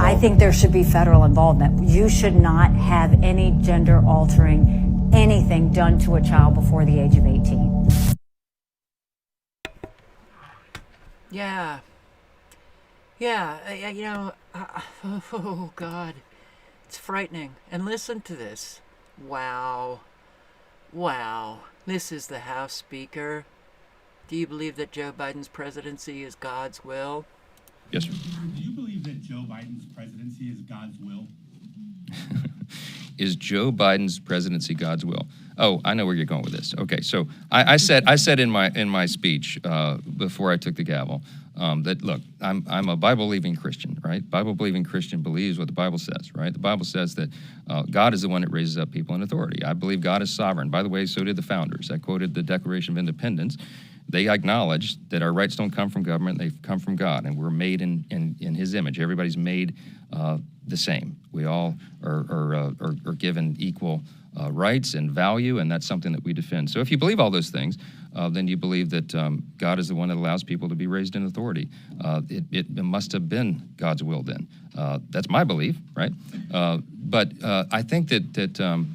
I think there should be federal involvement. You should not have any gender-altering anything done to a child before the age of 18. Yeah, you know, oh God, it's frightening. And listen to this. Wow, this is the House Speaker. Do you believe that Joe Biden's presidency is God's will? Yes, sir. Do you believe that Joe Biden's presidency is God's will? is Joe Biden's presidency God's will? Oh, I know where you're going with this. Okay, so I said in my speech before I took the gavel that, look, I'm a Bible-believing Christian, right? Bible-believing Christian believes what the Bible says, right? The Bible says that God is the one that raises up people in authority. I believe God is sovereign. By the way, so did the founders. I quoted the Declaration of Independence. They acknowledged that our rights don't come from government, they come from God, and we're made in His image. Everybody's made the same. We all are given equal rights and value, and that's something that we defend. So if you believe all those things, then you believe that God is the one that allows people to be raised in authority. It must have been God's will then. That's my belief, right? But I think that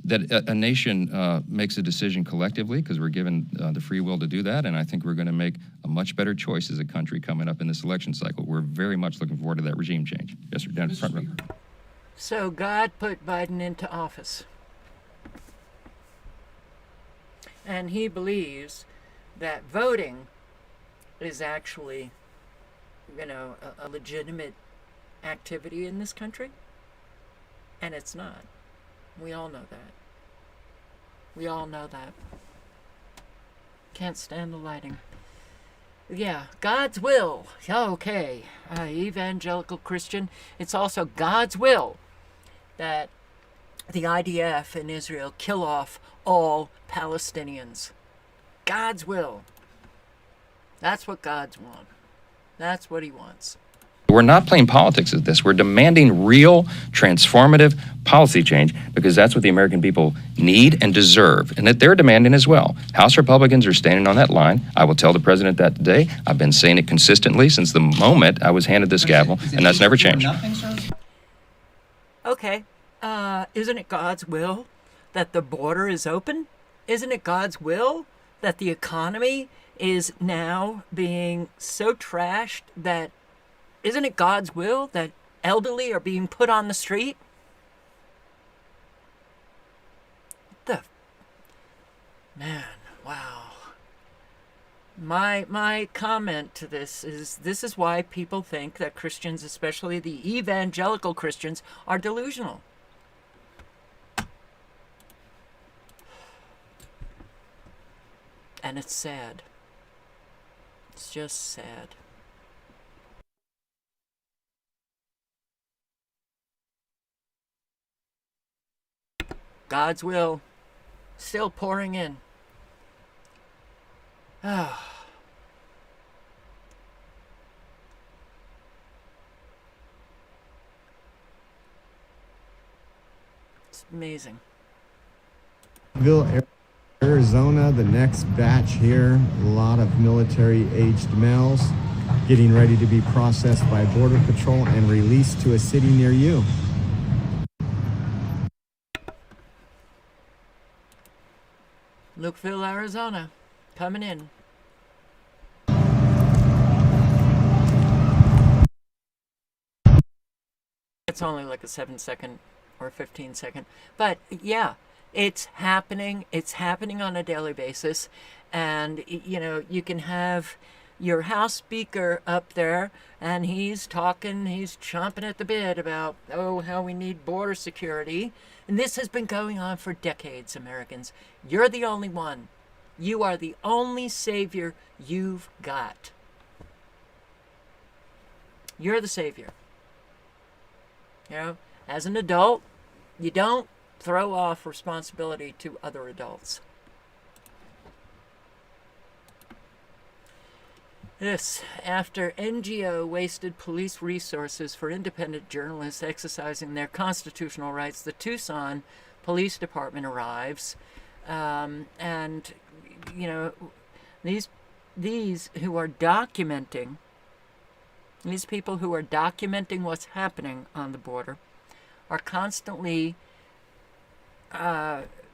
a nation makes a decision collectively because we're given the free will to do that, and I think we're going to make a much better choice as a country coming up in this election cycle. We're very much looking forward to that regime change. Yes, sir, down front row. So God put Biden into office. And he believes that voting is actually, a legitimate activity in this country. And it's not. We all know that. We all know that. Can't stand the lighting. Yeah, God's will. Okay. Evangelical Christian. It's also God's will that the IDF in Israel kill off all Palestinians. God's will. That's what God's want. That's what He wants. We're not playing politics at this. We're demanding real, transformative policy change because that's what the American people need and deserve, and that they're demanding as well. House Republicans are standing on that line. I will tell the president that today. I've been saying it consistently since the moment I was handed this gavel, and that's never changed. Okay. Isn't it God's will that the border is open? Isn't it God's will that the economy is now being so trashed that isn't it God's will that elderly are being put on the street? Man, wow. My comment to this is why people think that Christians, especially the evangelical Christians, are delusional. And it's sad. It's just sad. God's will still pouring in. It's amazing. Arizona, the next batch here, a lot of military-aged males getting ready to be processed by Border Patrol and released to a city near you. Lukeville, Arizona, coming in. It's only like a 7-second or 15-second, but yeah, it's happening. It's happening on a daily basis, and you can have your House Speaker up there, and he's chomping at the bit about how we need border security. And this has been going on for decades, Americans. You're the only one. You are the only savior you've got. You're the savior. As an adult, you don't throw off responsibility to other adults. This, after NGO wasted police resources for independent journalists exercising their constitutional rights, the Tucson Police Department arrives, and these who are documenting, these people who are documenting what's happening on the border, are constantly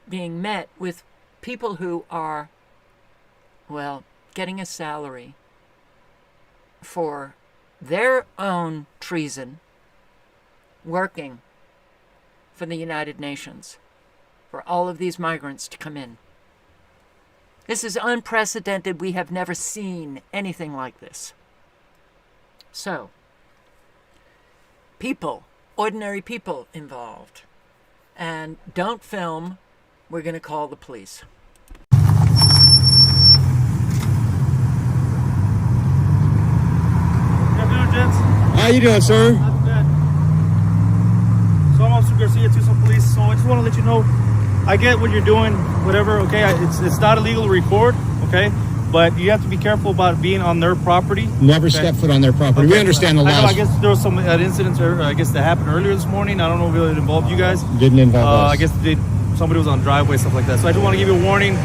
being met with people who are, getting a salary for their own treason, working for the United Nations, for all of these migrants to come in. This is unprecedented. We have never seen anything like this. So, ordinary people involved. And don't film. We're going to call the police. How you doing, sir? Not bad. So I'm Officer Garcia, Tucson Police. So I just want to let you know, I get what you're doing, whatever, okay? It's not illegal to record, okay? But you have to be careful about being on their property. Never okay? step foot on their property. We understand the I know, laws. I guess there was some incidents, I guess, that happened earlier this morning. I don't know if it involved you guys. Didn't involve us. I guess somebody was on driveway, stuff like that. So I just want to give you a warning.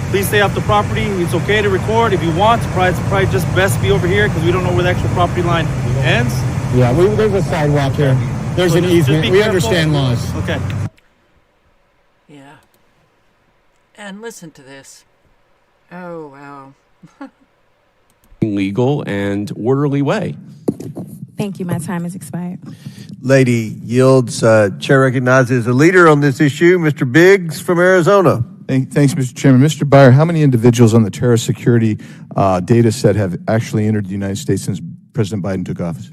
Please stay off the property. It's okay to record if you want. It's probably just best be over here because we don't know where the actual property line ends. Yeah, there's a sidewalk here. There's an easement. We understand laws. Okay. Yeah. And listen to this. Oh, wow. Legal and orderly way. Thank you. My time has expired. Lady yields. Chair recognizes a leader on this issue, Mr. Biggs from Arizona. Thanks, Mr. Chairman. Mr. Byer, how many individuals on the terrorist security data set have actually entered the United States since President Biden took office?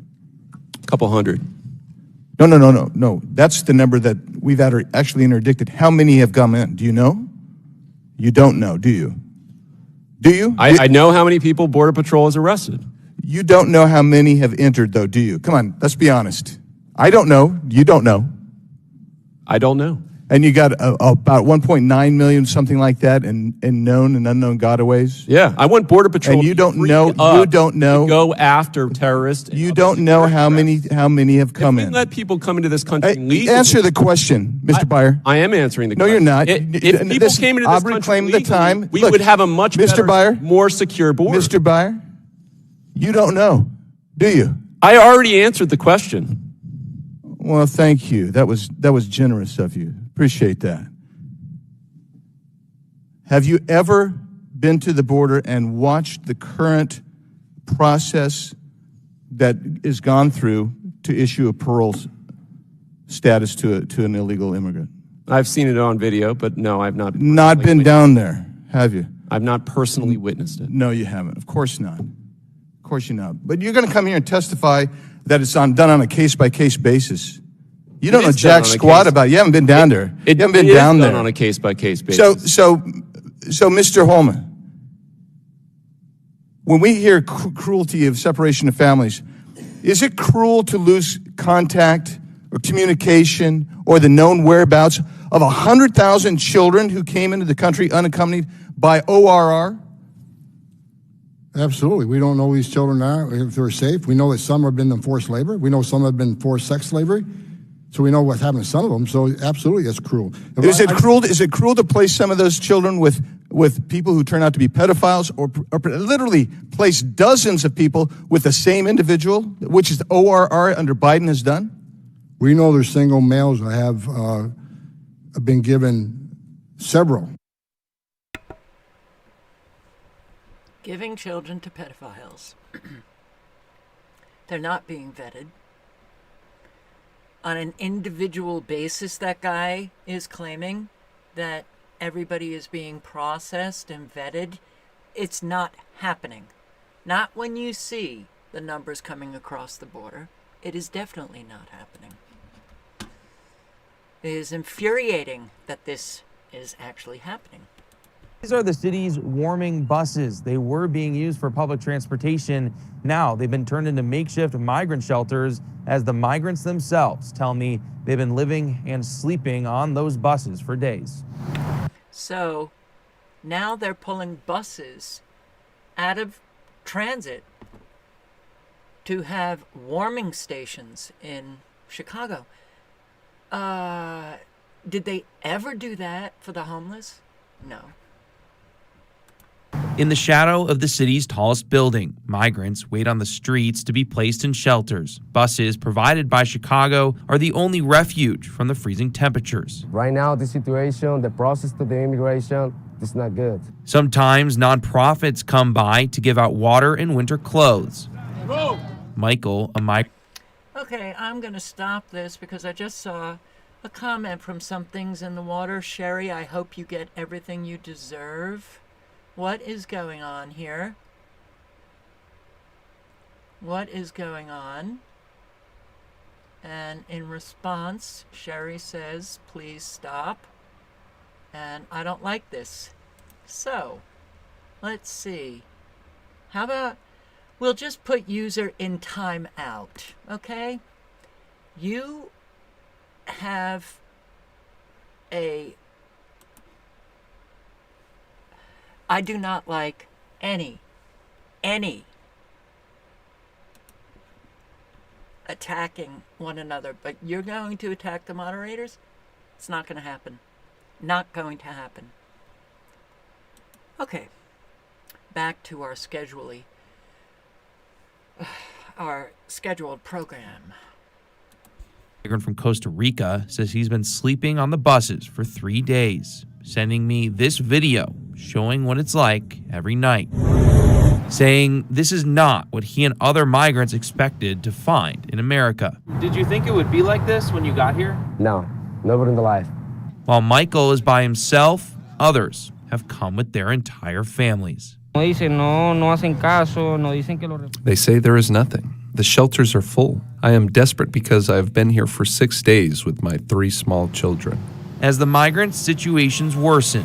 A couple hundred. No. That's the number that we've actually interdicted. How many have come in? Do you know? You don't know, do you? Do you? I know how many people Border Patrol has arrested. You don't know how many have entered, though, do you? Come on, let's be honest. I don't know. You don't know. I don't know. And you got about 1.9 million, something like that, in known and unknown gotaways. Yeah, I want Border Patrol. And you don't know. You don't know. To go after terrorists. You don't know how many have come if we in. let people come into this country legally. Answer the question, Mr. Byer. I am answering the No, question. you're not. If people came into this Aubrey country claimed legally, the time. we Look, would have a much better, Mr. Byer, more secure border. Mr. Byer, you don't know, do you? I already answered the question. Well, thank you. That was generous of you. Appreciate that. Have you ever been to the border and watched the current process that is gone through to issue a parole status to an illegal immigrant? I've seen it on video, but no, I've not. Not been down there, have you? I've not personally witnessed it. No, you haven't. Of course not. Of course you're not. But you're going to come here and testify that it's done on a case-by-case basis. You don't know jack squat about it. You haven't been down there. You haven't been down there. On a case-by-case basis. So, Mr. Holman, when we hear cruelty of separation of families, is it cruel to lose contact or communication or the known whereabouts of 100,000 children who came into the country unaccompanied by ORR? Absolutely. We don't know who these children are, if they're safe. We know that some have been in forced labor. We know some have been forced sex slavery. So we know what's happened to some of them. So absolutely, that's cruel. Is it cruel to place some of those children with people who turn out to be pedophiles, or literally place dozens of people with the same individual, which is the ORR under Biden has done? We know there's single males that have been given several. Giving children to pedophiles. They're not being vetted. On an individual basis, that guy is claiming that everybody is being processed and vetted. It's not happening. Not when you see the numbers coming across the border. It is definitely not happening. It is infuriating that this is actually happening. These are the city's warming buses. They were being used for public transportation. Now they've been turned into makeshift migrant shelters, as the migrants themselves tell me they've been living and sleeping on those buses for days. So now they're pulling buses out of transit to have warming stations in Chicago. Did they ever do that for the homeless? No. In the shadow of the city's tallest building, migrants wait on the streets to be placed in shelters. Buses provided by Chicago are the only refuge from the freezing temperatures. Right now, the situation, the process to the immigration is not good. Sometimes nonprofits come by to give out water and winter clothes. Michael, a migrant. Okay, I'm going to stop this because I just saw a comment from Some Things in the Water. Sherry, I hope you get everything you deserve. What is going on here? What is going on? And in response, Sherry says, please stop. And I don't like this. So, let's see. How about we'll just put user in timeout, okay? You have I do not like any attacking one another, but you're going to attack the moderators? It's not going to happen. Not going to happen. Okay, back to our scheduled program. Migrant from Costa Rica says he's been sleeping on the buses for 3 days, sending me this video showing what it's like every night, saying this is not what he and other migrants expected to find in America. Did you think it would be like this when you got here? No, never in the life. While Michael is by himself, others have come with their entire families. They say there is nothing. The shelters are full. I am desperate because I have been here for 6 days with my 3 small children. As the migrant situations worsen,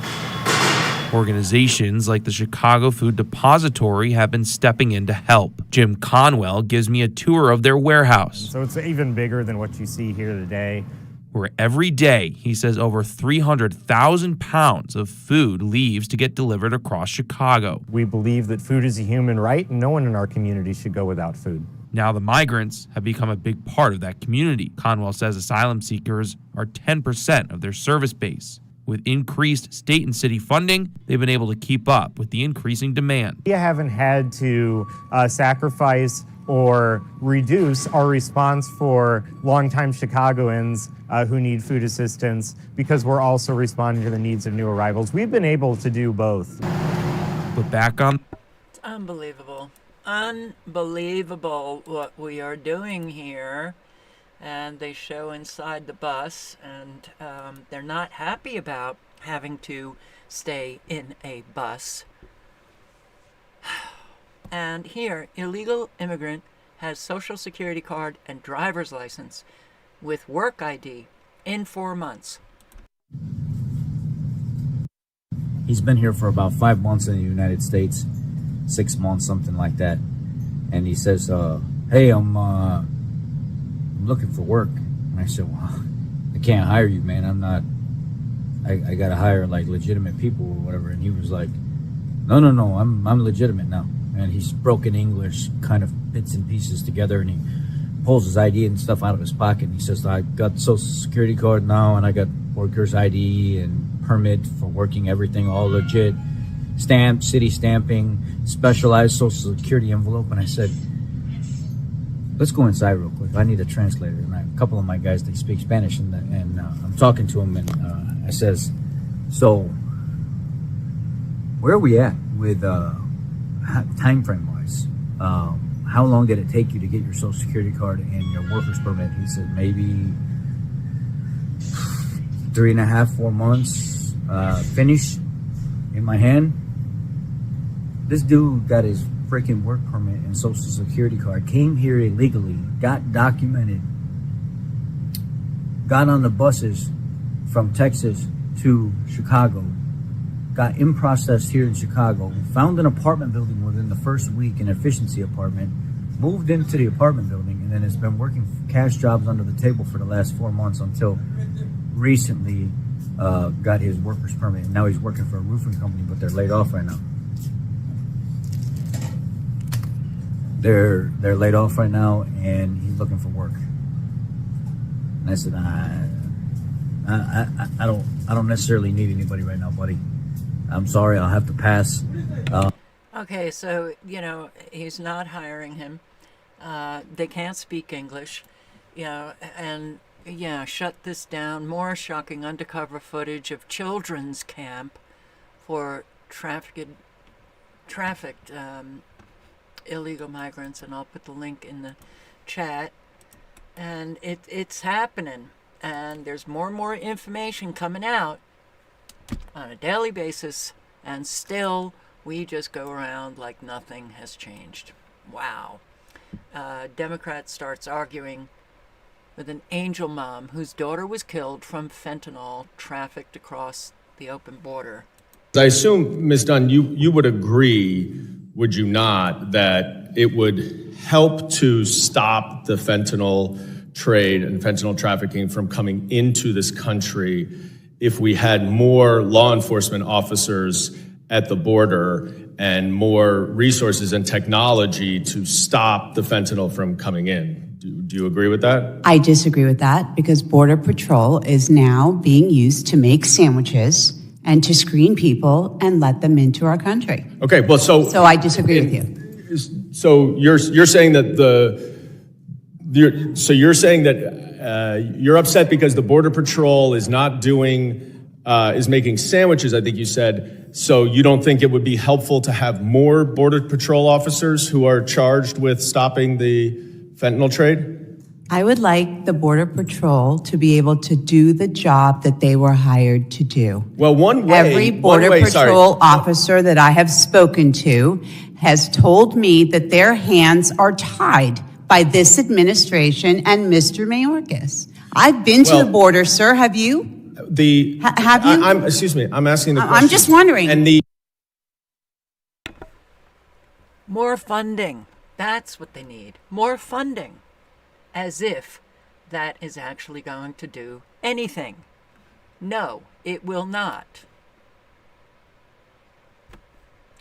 organizations like the Chicago Food Depository have been stepping in to help. Jim Conwell gives me a tour of their warehouse. So it's even bigger than what you see here today. Where every day, he says, over 300,000 pounds of food leaves to get delivered across Chicago. We believe that food is a human right, and no one in our community should go without food. Now the migrants have become a big part of that community. Conwell says asylum seekers are 10% of their service base. With increased state and city funding, they've been able to keep up with the increasing demand. We haven't had to sacrifice or reduce our response for longtime Chicagoans who need food assistance because we're also responding to the needs of new arrivals. We've been able to do both. But back on... It's unbelievable. Unbelievable what we are doing here. And they show inside the bus, and they're not happy about having to stay in a bus. And here, illegal immigrant has social security card and driver's license with work ID in 4 months. He's been here for about 5 months in the United States, 6 months, something like that. And he says, hey, I'm looking for work. And I said, well, I can't hire you, man. I'm not, I got to hire like legitimate people or whatever. And he was like, no, I'm legitimate now. And he's broken English, kind of bits and pieces together, and he pulls his ID and stuff out of his pocket, and he says, I got Social Security card now, and I got worker's ID and permit for working, everything all legit, stamp, city stamping, specialized Social Security envelope. And I said, let's go inside real quick. I need a translator. And a couple of my guys, they speak Spanish, and I'm talking to them, and I says, so where are we at with time frame wise? How long did it take you to get your Social Security card and your worker's permit? He said maybe 3.5, 4 months, finished in my hand. This dude got his freaking work permit and Social Security card, came here illegally, got documented, got on the buses from Texas to Chicago, got in process here in Chicago, found an apartment building within the first week, an efficiency apartment, moved into the apartment building, and then has been working cash jobs under the table for the last 4 months until recently got his worker's permit. And now he's working for a roofing company, but they're laid off right now. They're laid off right now, and he's looking for work. And I said, I don't necessarily need anybody right now, buddy. I'm sorry, I'll have to pass. Okay, so, he's not hiring him. They can't speak English, and, shut this down. More shocking undercover footage of children's camp for trafficked illegal migrants, and I'll put the link in the chat. And it's happening, and there's more and more information coming out on a daily basis, and still we just go around like nothing has changed. Wow. Democrat starts arguing with an angel mom whose daughter was killed from fentanyl trafficked across the open border. I assume, Ms. Dunn, you would agree, would you not, that it would help to stop the fentanyl trade and fentanyl trafficking from coming into this country if we had more law enforcement officers at the border and more resources and technology to stop the fentanyl from coming in? Do you agree with that? I disagree with that because Border Patrol is now being used to make sandwiches and to screen people and let them into our country. Okay, well, so I disagree with you. So you're saying that you're saying that you're upset because the Border Patrol is not doing is making sandwiches, I think you said. So you don't think it would be helpful to have more Border Patrol officers who are charged with stopping the fentanyl trade? I would like the Border Patrol to be able to do the job that they were hired to do. Well, every Border Patrol officer that I have spoken to has told me that their hands are tied by this administration and Mr. Mayorkas. I've been to the border, sir. Have you? Have you? Excuse me. I'm asking the question. I'm just wondering. And More funding. That's what they need. More funding. As if that is actually going to do anything. No, it will not.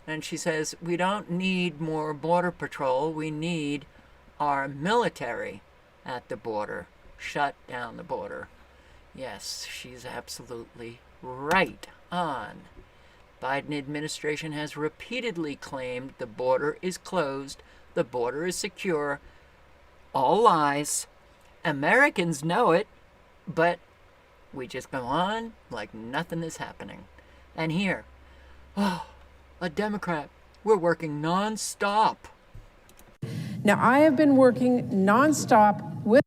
And she says, we don't need more Border Patrol. We need our military at the border. Shut down the border. Yes, she's absolutely right on. Biden administration has repeatedly claimed the border is closed, the border is secure. All lies. Americans know it, but we just go on like nothing is happening. And here, a Democrat, we're working nonstop. Now, I have been working nonstop with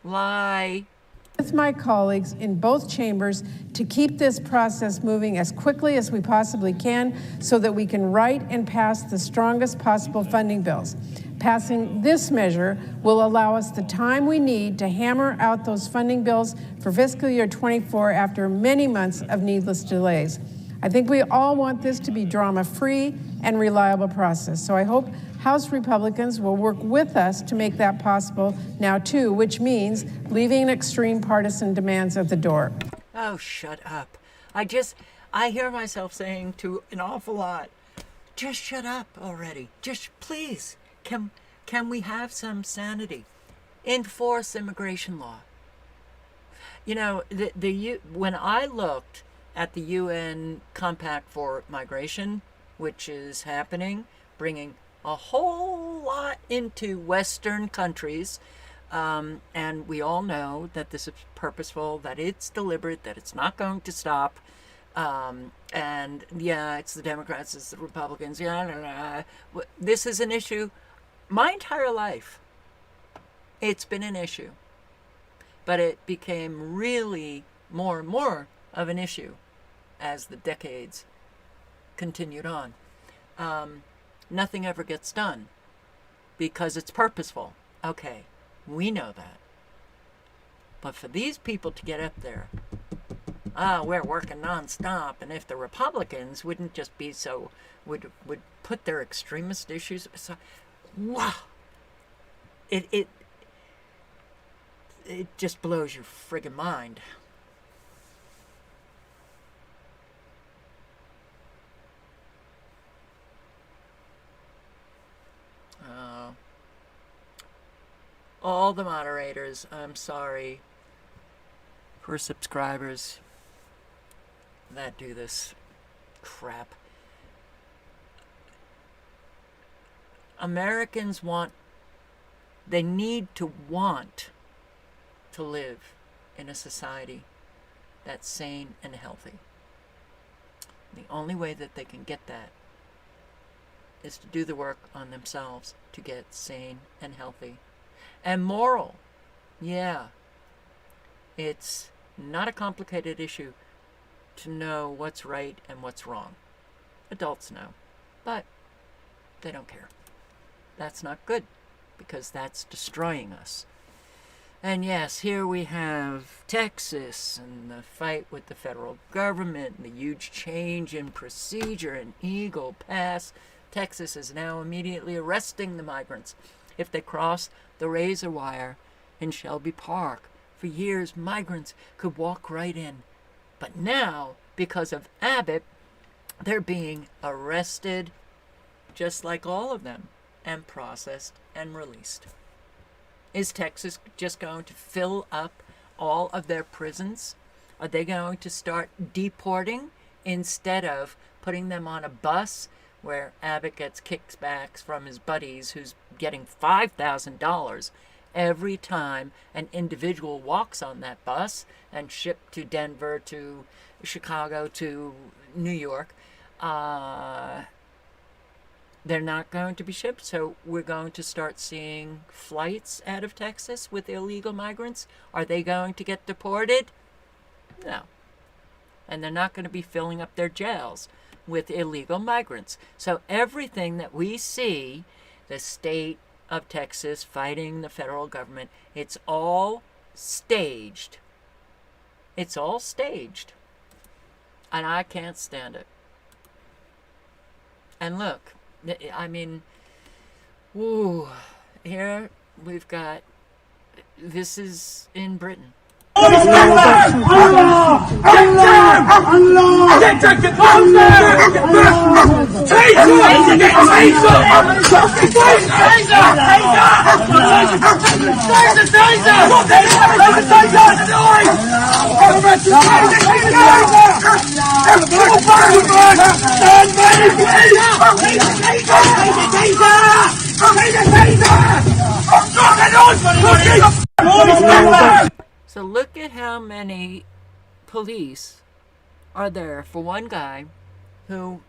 my colleagues in both chambers to keep this process moving as quickly as we possibly can so that we can write and pass the strongest possible funding bills. Passing this measure will allow us the time we need to hammer out those funding bills for fiscal year 24 after many months of needless delays. I think we all want this to be drama-free and reliable process. So I hope House Republicans will work with us to make that possible now too, which means leaving extreme partisan demands at the door. Oh, shut up. I hear myself saying to an awful lot, just shut up already. Just please. Can we have some sanity? Enforce immigration law. You know, when I looked at the UN Compact for Migration, which is happening, bringing a whole lot into Western countries, and we all know that this is purposeful, that it's deliberate, that it's not going to stop. And yeah, it's the Democrats, it's the Republicans. This is an issue. My entire life, it's been an issue. But it became really more and more of an issue as the decades continued on. Nothing ever gets done because it's purposeful. Okay, we know that. But for these people to get up there, we're working nonstop, and if the Republicans wouldn't just be so, would put their extremist issues aside, wow, it just blows your friggin' mind. All the moderators, I'm sorry for subscribers that do this crap. Americans they need to want to live in a society that's sane and healthy. The only way that they can get that is to do the work on themselves to get sane and healthy. And moral. Yeah. It's not a complicated issue to know what's right and what's wrong. Adults know. But they don't care. That's not good because that's destroying us. And yes, here we have Texas and the fight with the federal government and the huge change in procedure in Eagle Pass. Texas is now immediately arresting the migrants if they cross the razor wire in Shelby Park. For years, migrants could walk right in. But now, because of Abbott, they're being arrested just like all of them and processed and released. Is Texas just going to fill up all of their prisons? Are they going to start deporting instead of putting them on a bus where Abbott gets kickbacks from his buddies who's getting $5,000 every time an individual walks on that bus and shipped to Denver, to Chicago, to New York? They're not going to be shipped, so we're going to start seeing flights out of Texas with illegal migrants. Are they going to get deported? No. And they're not going to be filling up their jails with illegal migrants. So everything that we see, the state of Texas fighting the federal government, it's all staged. It's all staged. And I can't stand it. And look, I mean, woo, here we've got, this is in Britain. So look at how many police are there for one guy who,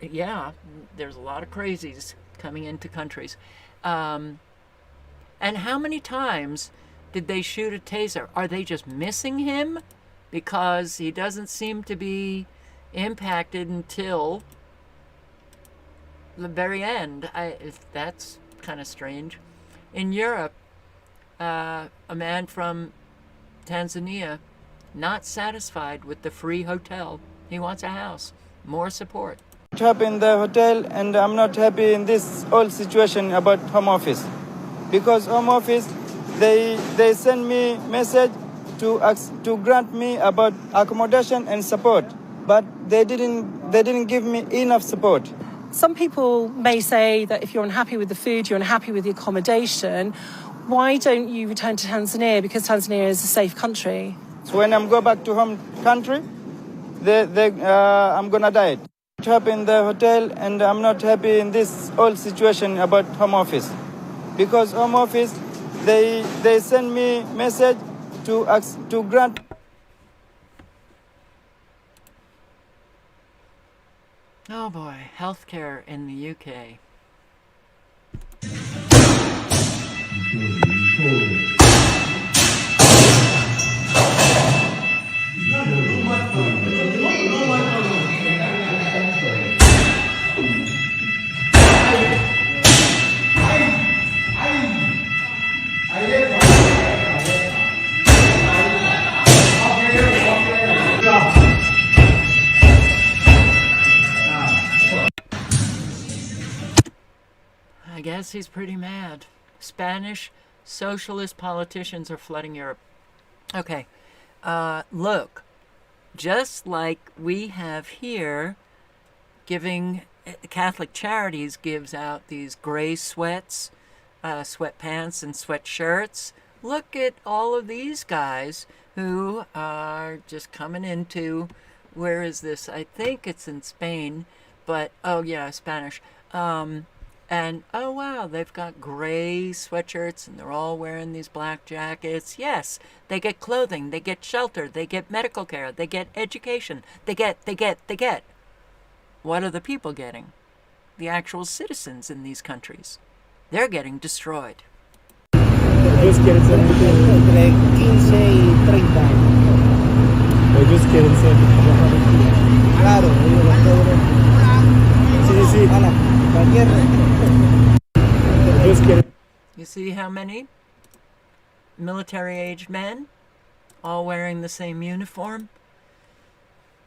yeah, there's a lot of crazies coming into countries. And how many times did they shoot a taser? Are they just missing him because he doesn't seem to be impacted until the very end? That's kind of strange. In Europe, a man from Tanzania, not satisfied with the free hotel. He wants a house, more support. I'm happy in the hotel, and I'm not happy in this whole situation about Home Office, because Home Office they send me message to grant me about accommodation and support, but they didn't give me enough support. Some people may say that if you're unhappy with the food, you're unhappy with the accommodation, why don't you return to Tanzania? Because Tanzania is a safe country. So when I go back to home country, I'm gonna die. I'm happy in the hotel, and I'm not happy in this whole situation about Home Office, because Home Office they send me message to grant. Oh boy, healthcare in the UK. I guess he's pretty mad. Spanish socialist politicians are flooding Europe. Okay, look, just like we have here, giving Catholic Charities gives out these gray sweats, sweatpants and sweatshirts. Look at all of these guys who are just coming into, where is this? I think it's in Spain, but, oh yeah, Spanish. And, oh wow, they've got gray sweatshirts and they're all wearing these black jackets. Yes, they get clothing, they get shelter, they get medical care, they get education, they get. What are the people getting? The actual citizens in these countries. They're getting destroyed. Ellos quieren ser entre 15 y 30 años. Ellos quieren ser. Claro, sí, Ana, cualquier. You see how many? military-aged men, all wearing the same uniform.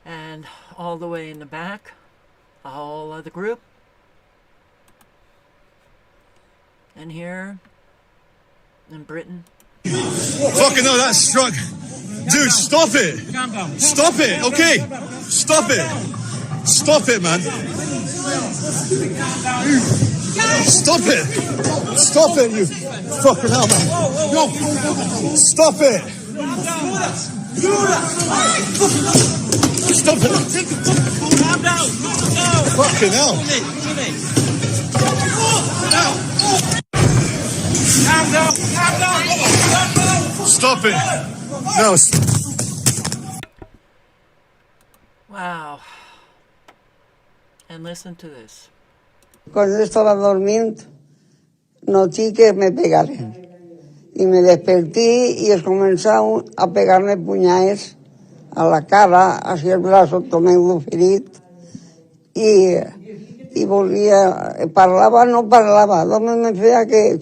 And all the way in the back, a whole other group. And here in Britain. Fucking hell, that's struck. Dude, stop it. Stop it, okay? Stop it. Stop it, man. Stop it. Stop it, you fucking hell, man. No. Stop it. Stop it. Fucking hell. Stop it. No. Wow. And listen to this. Cuando yo estaba durmiendo, noté que me pegaron. Y me desperté y comenzaron a pegarme puñales a la cara, hacia el brazo, tomé un ferito. Y volvía, parlava, no parlava. ¿Dónde me fea que...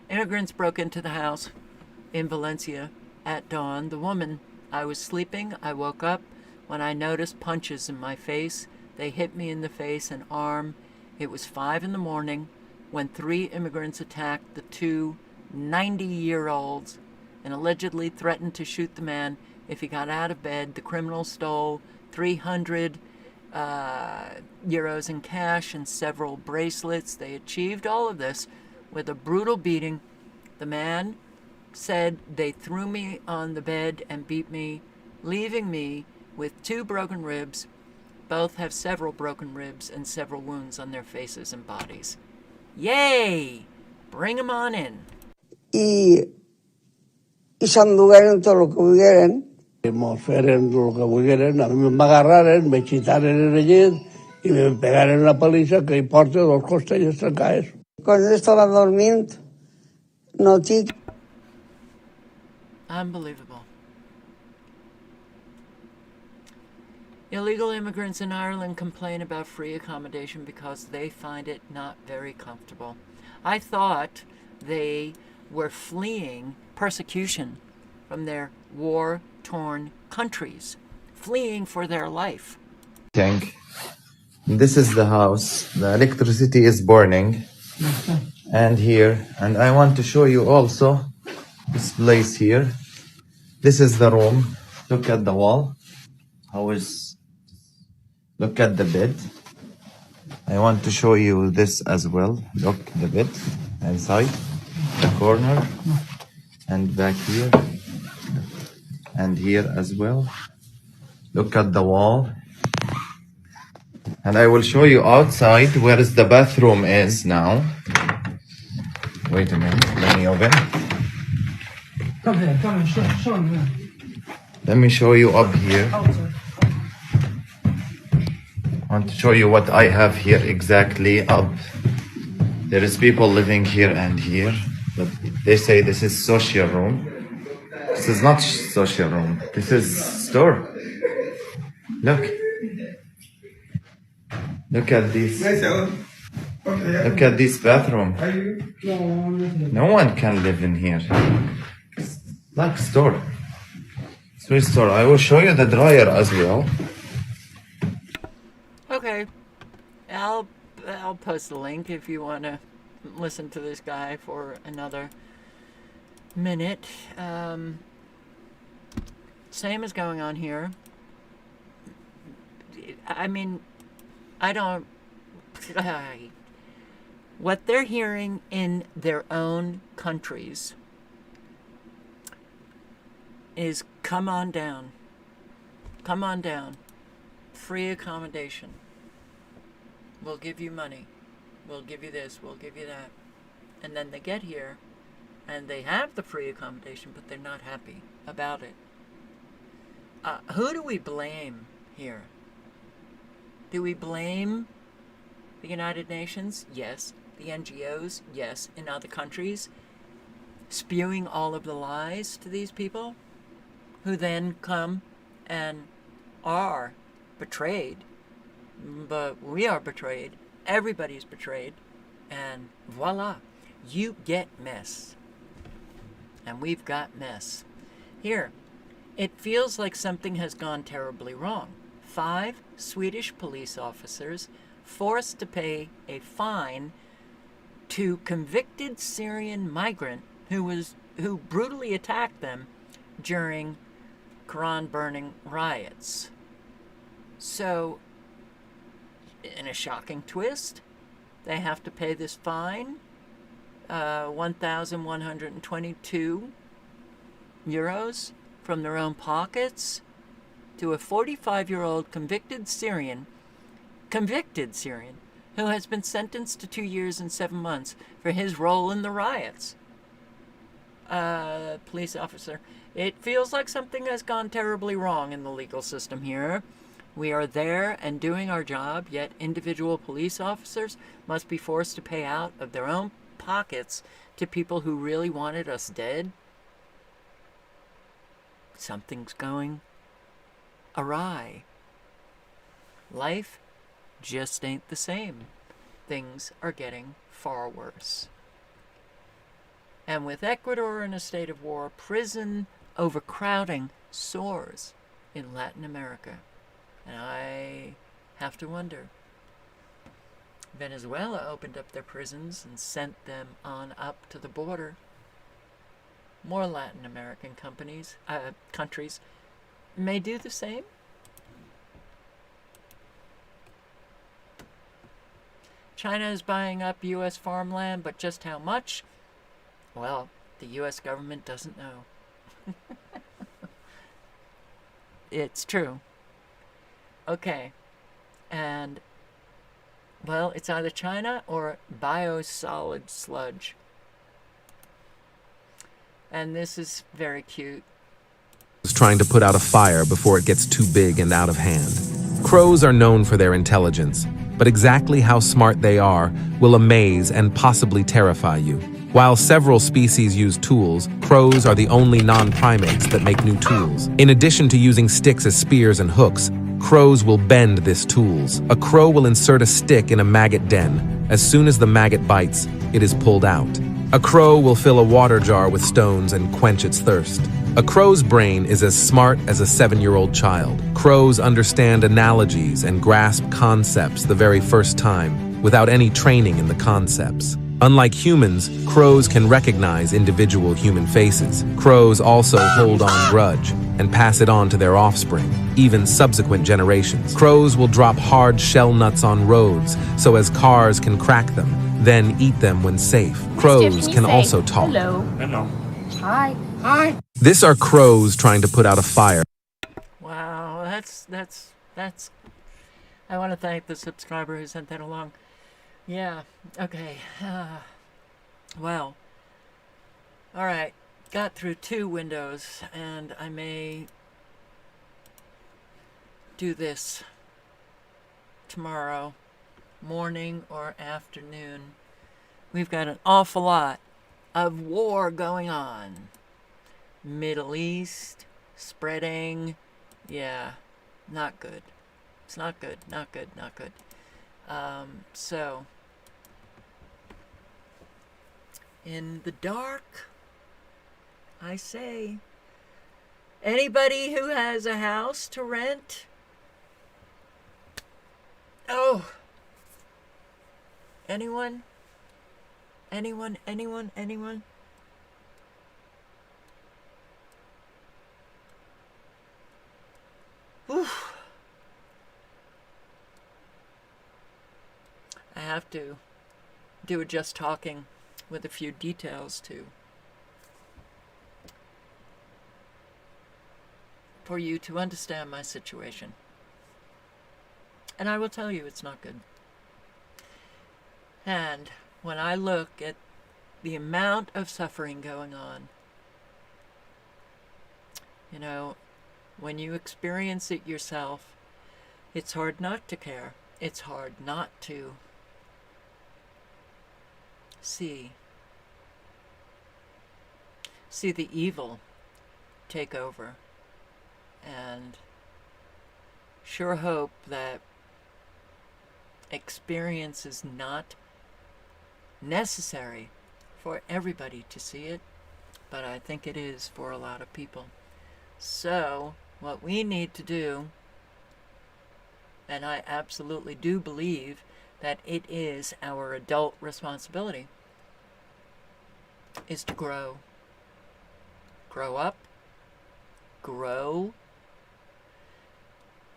Immigrants broke into the house in Valencia at dawn. The woman, I was sleeping. I woke up when I noticed punches in my face. They hit me in the face and arm. It was 5 a.m. when 3 immigrants attacked the 2 90-year-olds and allegedly threatened to shoot the man if he got out of bed. The criminal stole 300 euros in cash and several bracelets. They achieved all of this with a brutal beating. The man said they threw me on the bed and beat me, leaving me with 2 broken ribs. Both have several broken ribs and several wounds on their faces and bodies. Yay! Bring them on in. Y se anduveron todo lo que pudieran. Me feren lo que volgueren, a mi me agarraren, me xitaren en el llit i me pegaren la paliza que hi porta 2 costelles trencades. Cuando yo estaba durmiendo, noté... Unbelievable. Illegal immigrants in Ireland complain about free accommodation because they find it not very comfortable. I thought they were fleeing persecution from their war-torn countries, fleeing for their life. This is the house. The electricity is burning. And here, and I want to show you also this place here. This is the room. Look at the wall. Look at the bed. I want to show you this as well. Look, the bed inside, the corner, and back here, and here as well. Look at the wall. And I will show you outside where is the bathroom is now. Wait a minute, let me open. Come here, show me. Let me show you up here. I want to show you what I have here exactly up. There is people living here and here, but they say this is social room. This is not social room. This is store. Look. Look at this. Look at this bathroom. No one can live in here. It's like store. It's store. I will show you the dryer as well. Okay. I'll post the link if you want to listen to this guy for another minute. Same is going on here. I mean, I don't... What they're hearing in their own countries is come on down. Come on down. Free accommodation. We'll give you money. We'll give you this. We'll give you that. And then they get here and they have the free accommodation, but they're not happy about it. Who do we blame here? Do we blame the United Nations? Yes. The NGOs? Yes. In other countries? Spewing all of the lies to these people who then come and are betrayed, but we are betrayed. Everybody's betrayed. And voila, you get mess. And we've got mess. Here, it feels like something has gone terribly wrong. 5 Swedish police officers forced to pay a fine to convicted Syrian migrant who brutally attacked them during Quran burning riots. So, in a shocking twist, they have to pay this fine, 1,122 euros from their own pockets to a 45-year-old convicted Syrian who has been sentenced to 2 years and 7 months for his role in the riots. Police officer, it feels like something has gone terribly wrong in the legal system here. We are there and doing our job, yet individual police officers must be forced to pay out of their own pockets to people who really wanted us dead. Something's going awry. Life just ain't the same. Things are getting far worse. And with Ecuador in a state of war, prison overcrowding soars in Latin America. And I have to wonder. Venezuela opened up their prisons and sent them on up to the border. More Latin American countries may do the same. China is buying up U.S. farmland, but just how much? Well, the U.S. government doesn't know. It's true. Okay. And, well, it's either China or biosolid sludge. And this is very cute. Is trying to put out a fire before it gets too big and out of hand. Crows are known for their intelligence, but exactly how smart they are will amaze and possibly terrify you. While several species use tools, crows are the only non-primates that make new tools. In addition to using sticks as spears and hooks, crows will bend this tools. A crow will insert a stick in a maggot den. As soon as the maggot bites, it is pulled out. A crow will fill a water jar with stones and quench its thirst. A crow's brain is as smart as a 7-year-old child. Crows understand analogies and grasp concepts the very first time, without any training in the concepts. Unlike humans, crows can recognize individual human faces. Crows also hold on grudge and pass it on to their offspring, even subsequent generations. Crows will drop hard shell nuts on roads so as cars can crack them, then eat them when safe. Crows can also talk. Hello. Hello. Hi. Hi. This are crows trying to put out a fire. Wow, that's I want to thank the subscriber who sent that along. Yeah, okay. Well, all right. Got through 2 windows, and I may do this tomorrow morning or afternoon. We've got an awful lot of war going on. Middle East, spreading. Yeah, not good. It's not good, not good, not good. So, in the dark, I say, anybody who has a house to rent? Oh, anyone? Anyone? Oof. I have to do a just talking with a few details too, for you to understand my situation. And I will tell you it's not good. And when I look at the amount of suffering going on, you know, when you experience it yourself, it's hard not to care. It's hard not to see the evil take over and sure hope that experience is not necessary for everybody to see it, but I think it is for a lot of people. So, what we need to do, and I absolutely do believe that it is our adult responsibility, is to grow. Grow up, grow,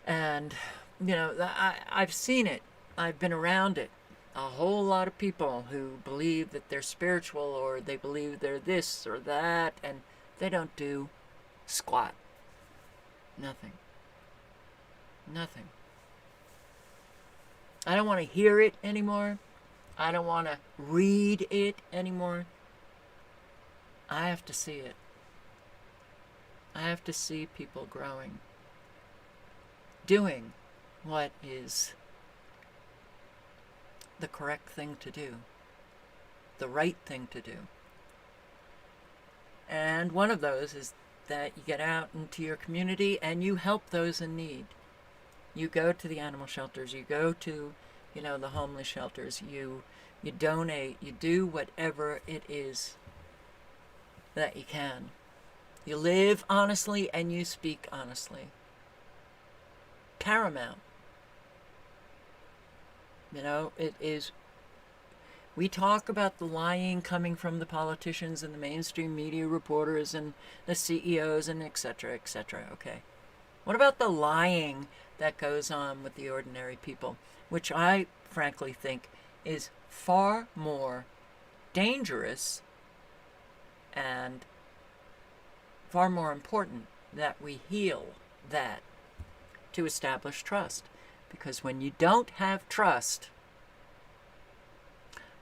and, I've seen it. I've been around it. A whole lot of people who believe that they're spiritual or they believe they're this or that, and they don't do squat. Nothing. Nothing. I don't want to hear it anymore. I don't want to read it anymore. I have to see it. I have to see people growing. Doing what is the correct thing to do. The right thing to do. And one of those is that you get out into your community and you help those in need. You go to the animal shelters, you go to, the homeless shelters, you donate, you do whatever it is that you can. You live honestly and you speak honestly. Paramount. It is. We talk about the lying coming from the politicians and the mainstream media reporters and the CEOs and et cetera, okay? What about the lying that goes on with the ordinary people, which I frankly think is far more dangerous and far more important that we heal that to establish trust. Because when you don't have trust,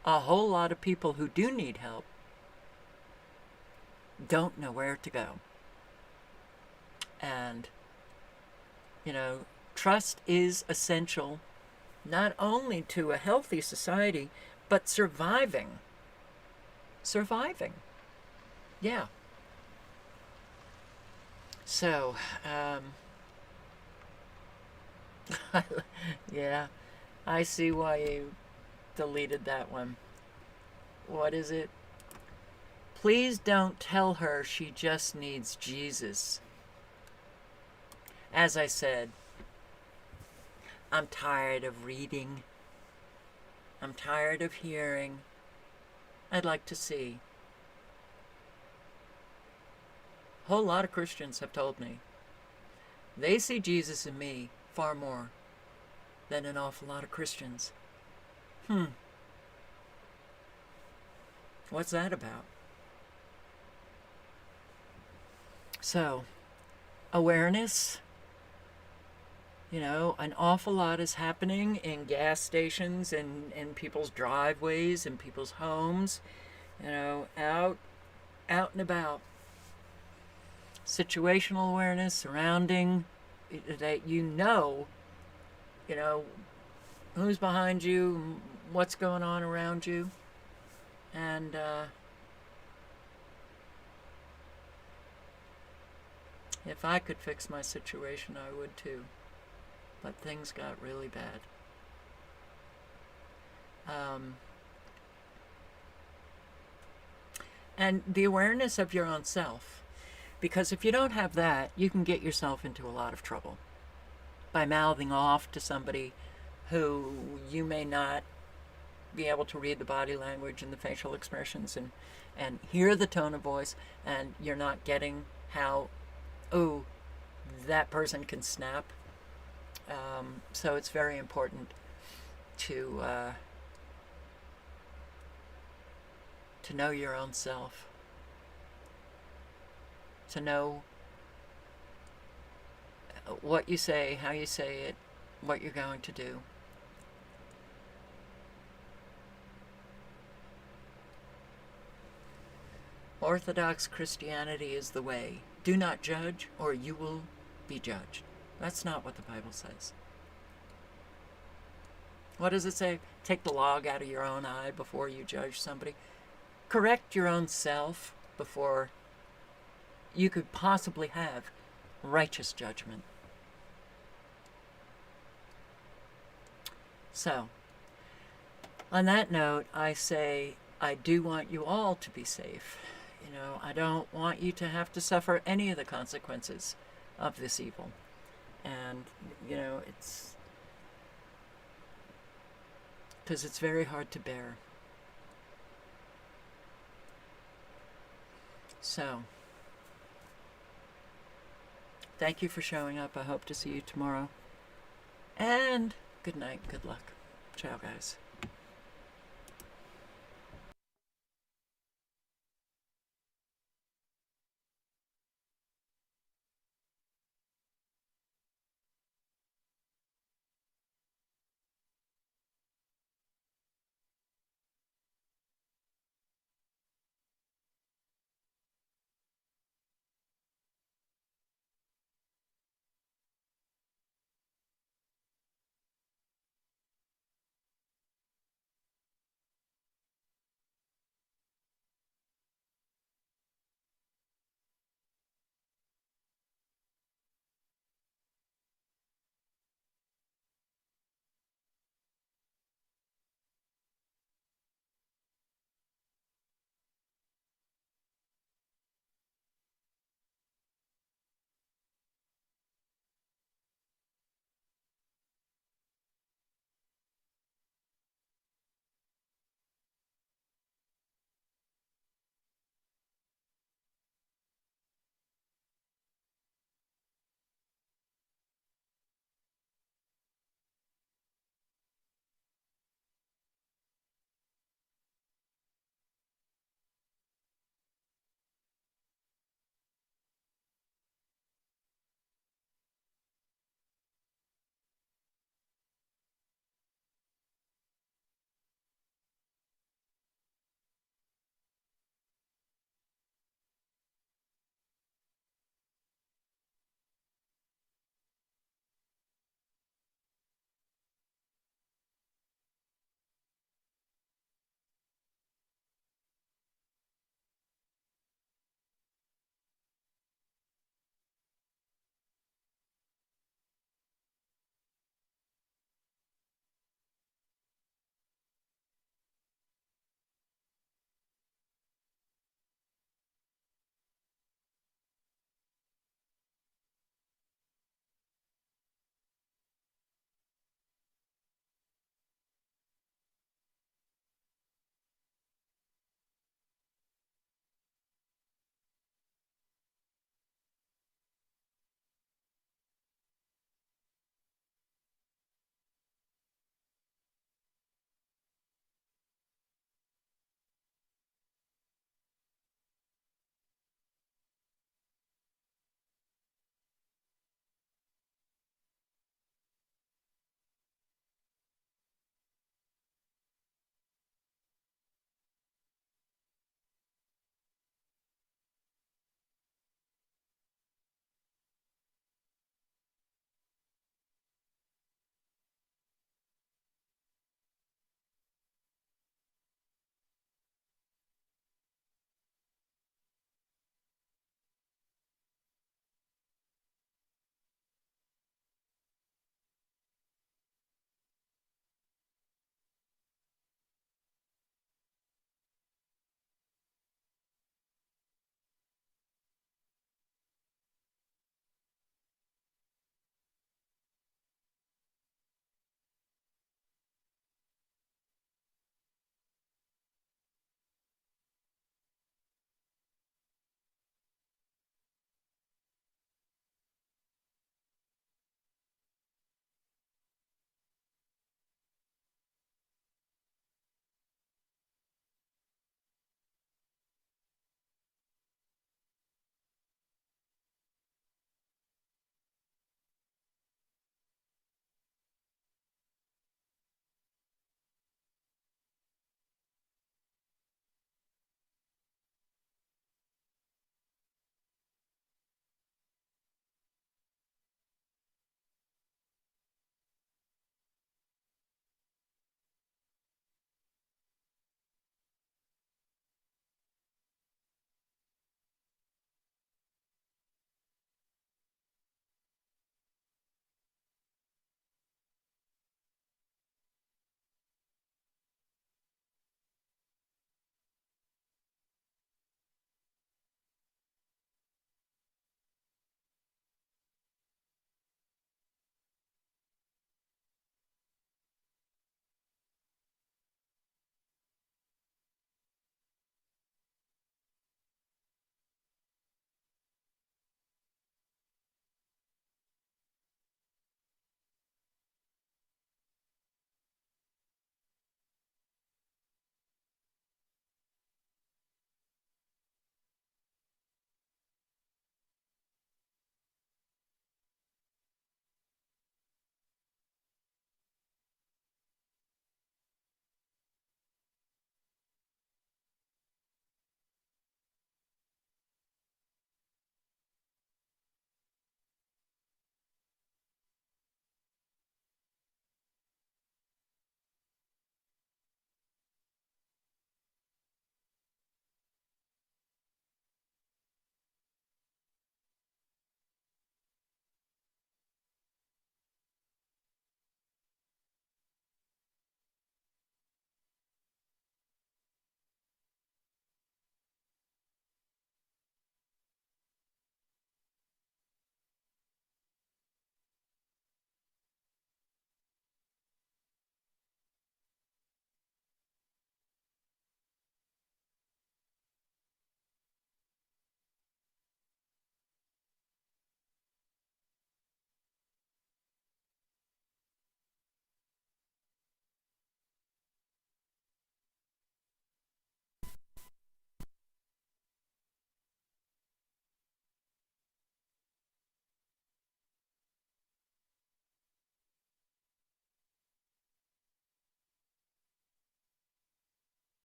a whole lot of people who do need help don't know where to go. And, trust is essential not only to a healthy society, but surviving. Surviving. Yeah. So, yeah, I see why you deleted that one. What is it? Please don't tell her she just needs Jesus. As I said, I'm tired of reading. I'm tired of hearing. I'd like to see. A whole lot of Christians have told me they see Jesus in me far more than an awful lot of Christians. What's that about? So, awareness. An awful lot is happening in gas stations and in people's driveways and people's homes. Out and about. Situational awareness surrounding that who's behind you, what's going on around you, and if I could fix my situation, I would too, but things got really bad. And the awareness of your own self. Because if you don't have that, you can get yourself into a lot of trouble by mouthing off to somebody who you may not be able to read the body language and the facial expressions and hear the tone of voice, and you're not getting how, that person can snap. So it's very important to know your own self. To know what you say, how you say it, what you're going to do. Orthodox Christianity is the way. Do not judge, or you will be judged. That's not what the Bible says. What does it say? Take the log out of your own eye before you judge somebody. Correct your own self before you could possibly have righteous judgment. So, on that note, I say I do want you all to be safe. You know, I don't want you to have to suffer any of the consequences of this evil. And, you know, it's because it's very hard to bear. So, thank you for showing up. I hope to see you tomorrow. And good night, good luck. Ciao, guys.